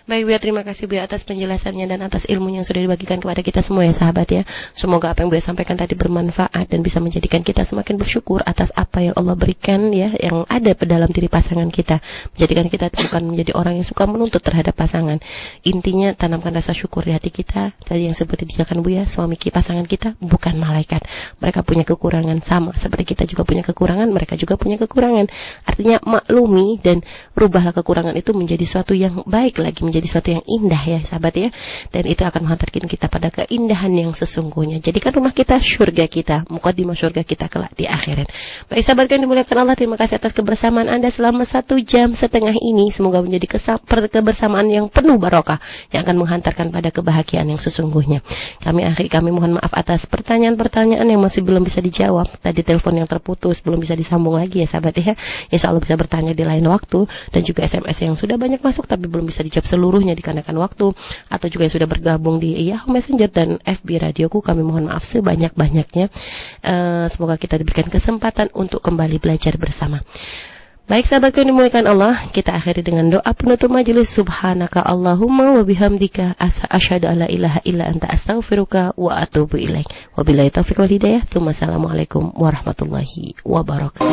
Baik, Bu, terima kasih, Bu, atas penjelasannya dan atas ilmunya yang sudah dibagikan kepada kita semua ya, sahabat ya. Semoga apa yang Bu sampaikan tadi bermanfaat dan bisa menjadikan kita semakin bersyukur atas apa yang Allah berikan ya, yang ada dalam diri pasangan kita. Menjadikan kita bukan menjadi orang yang suka menuntut terhadap pasangan. Intinya tanamkan rasa syukur di hati kita. Tadi yang seperti dikatakan Bu ya, suami pasangan kita bukan malaikat. Mereka punya kekurangan sama seperti kita juga punya kekurangan, mereka juga punya kekurangan. Artinya maklumi dan rubahlah kekurangan itu menjadi suatu yang baik lagi, menjadi sesuatu yang indah ya, sahabat ya. Dan itu akan menghantarkan kita pada keindahan yang sesungguhnya. Jadikan rumah kita syurga kita, muqaddimah syurga kita kelak di akhirat. Baik, sahabat yang dimuliakan Allah, terima kasih atas kebersamaan Anda selama 1,5 jam ini. Semoga menjadi kebersamaan yang penuh barokah, yang akan menghantarkan pada kebahagiaan yang sesungguhnya. Kami mohon maaf atas pertanyaan-pertanyaan yang masih belum bisa dijawab. Tadi telepon yang terputus belum bisa disambung lagi ya, sahabat ya. Insya Allah bisa bertanya di lain waktu. Dan juga SMS yang sudah banyak masuk tapi belum bisa dijawab seluruhnya dikarenakan waktu, atau juga yang sudah bergabung di Yahoo Messenger dan FB Radioku, kami mohon maaf sebanyak-banyaknya. Semoga kita diberikan kesempatan untuk kembali belajar bersama. Baik, sahabatku yang dimuliakan Allah, kita akhiri dengan doa penutup majelis. Subhanaka Allahumma wa bihamdika asyhadu an la ilaha illa anta astaghfiruka wa atubu ilaik. Wabillahi taufiq wal hidayah. Assalamualaikum warahmatullahi wabarakatuh.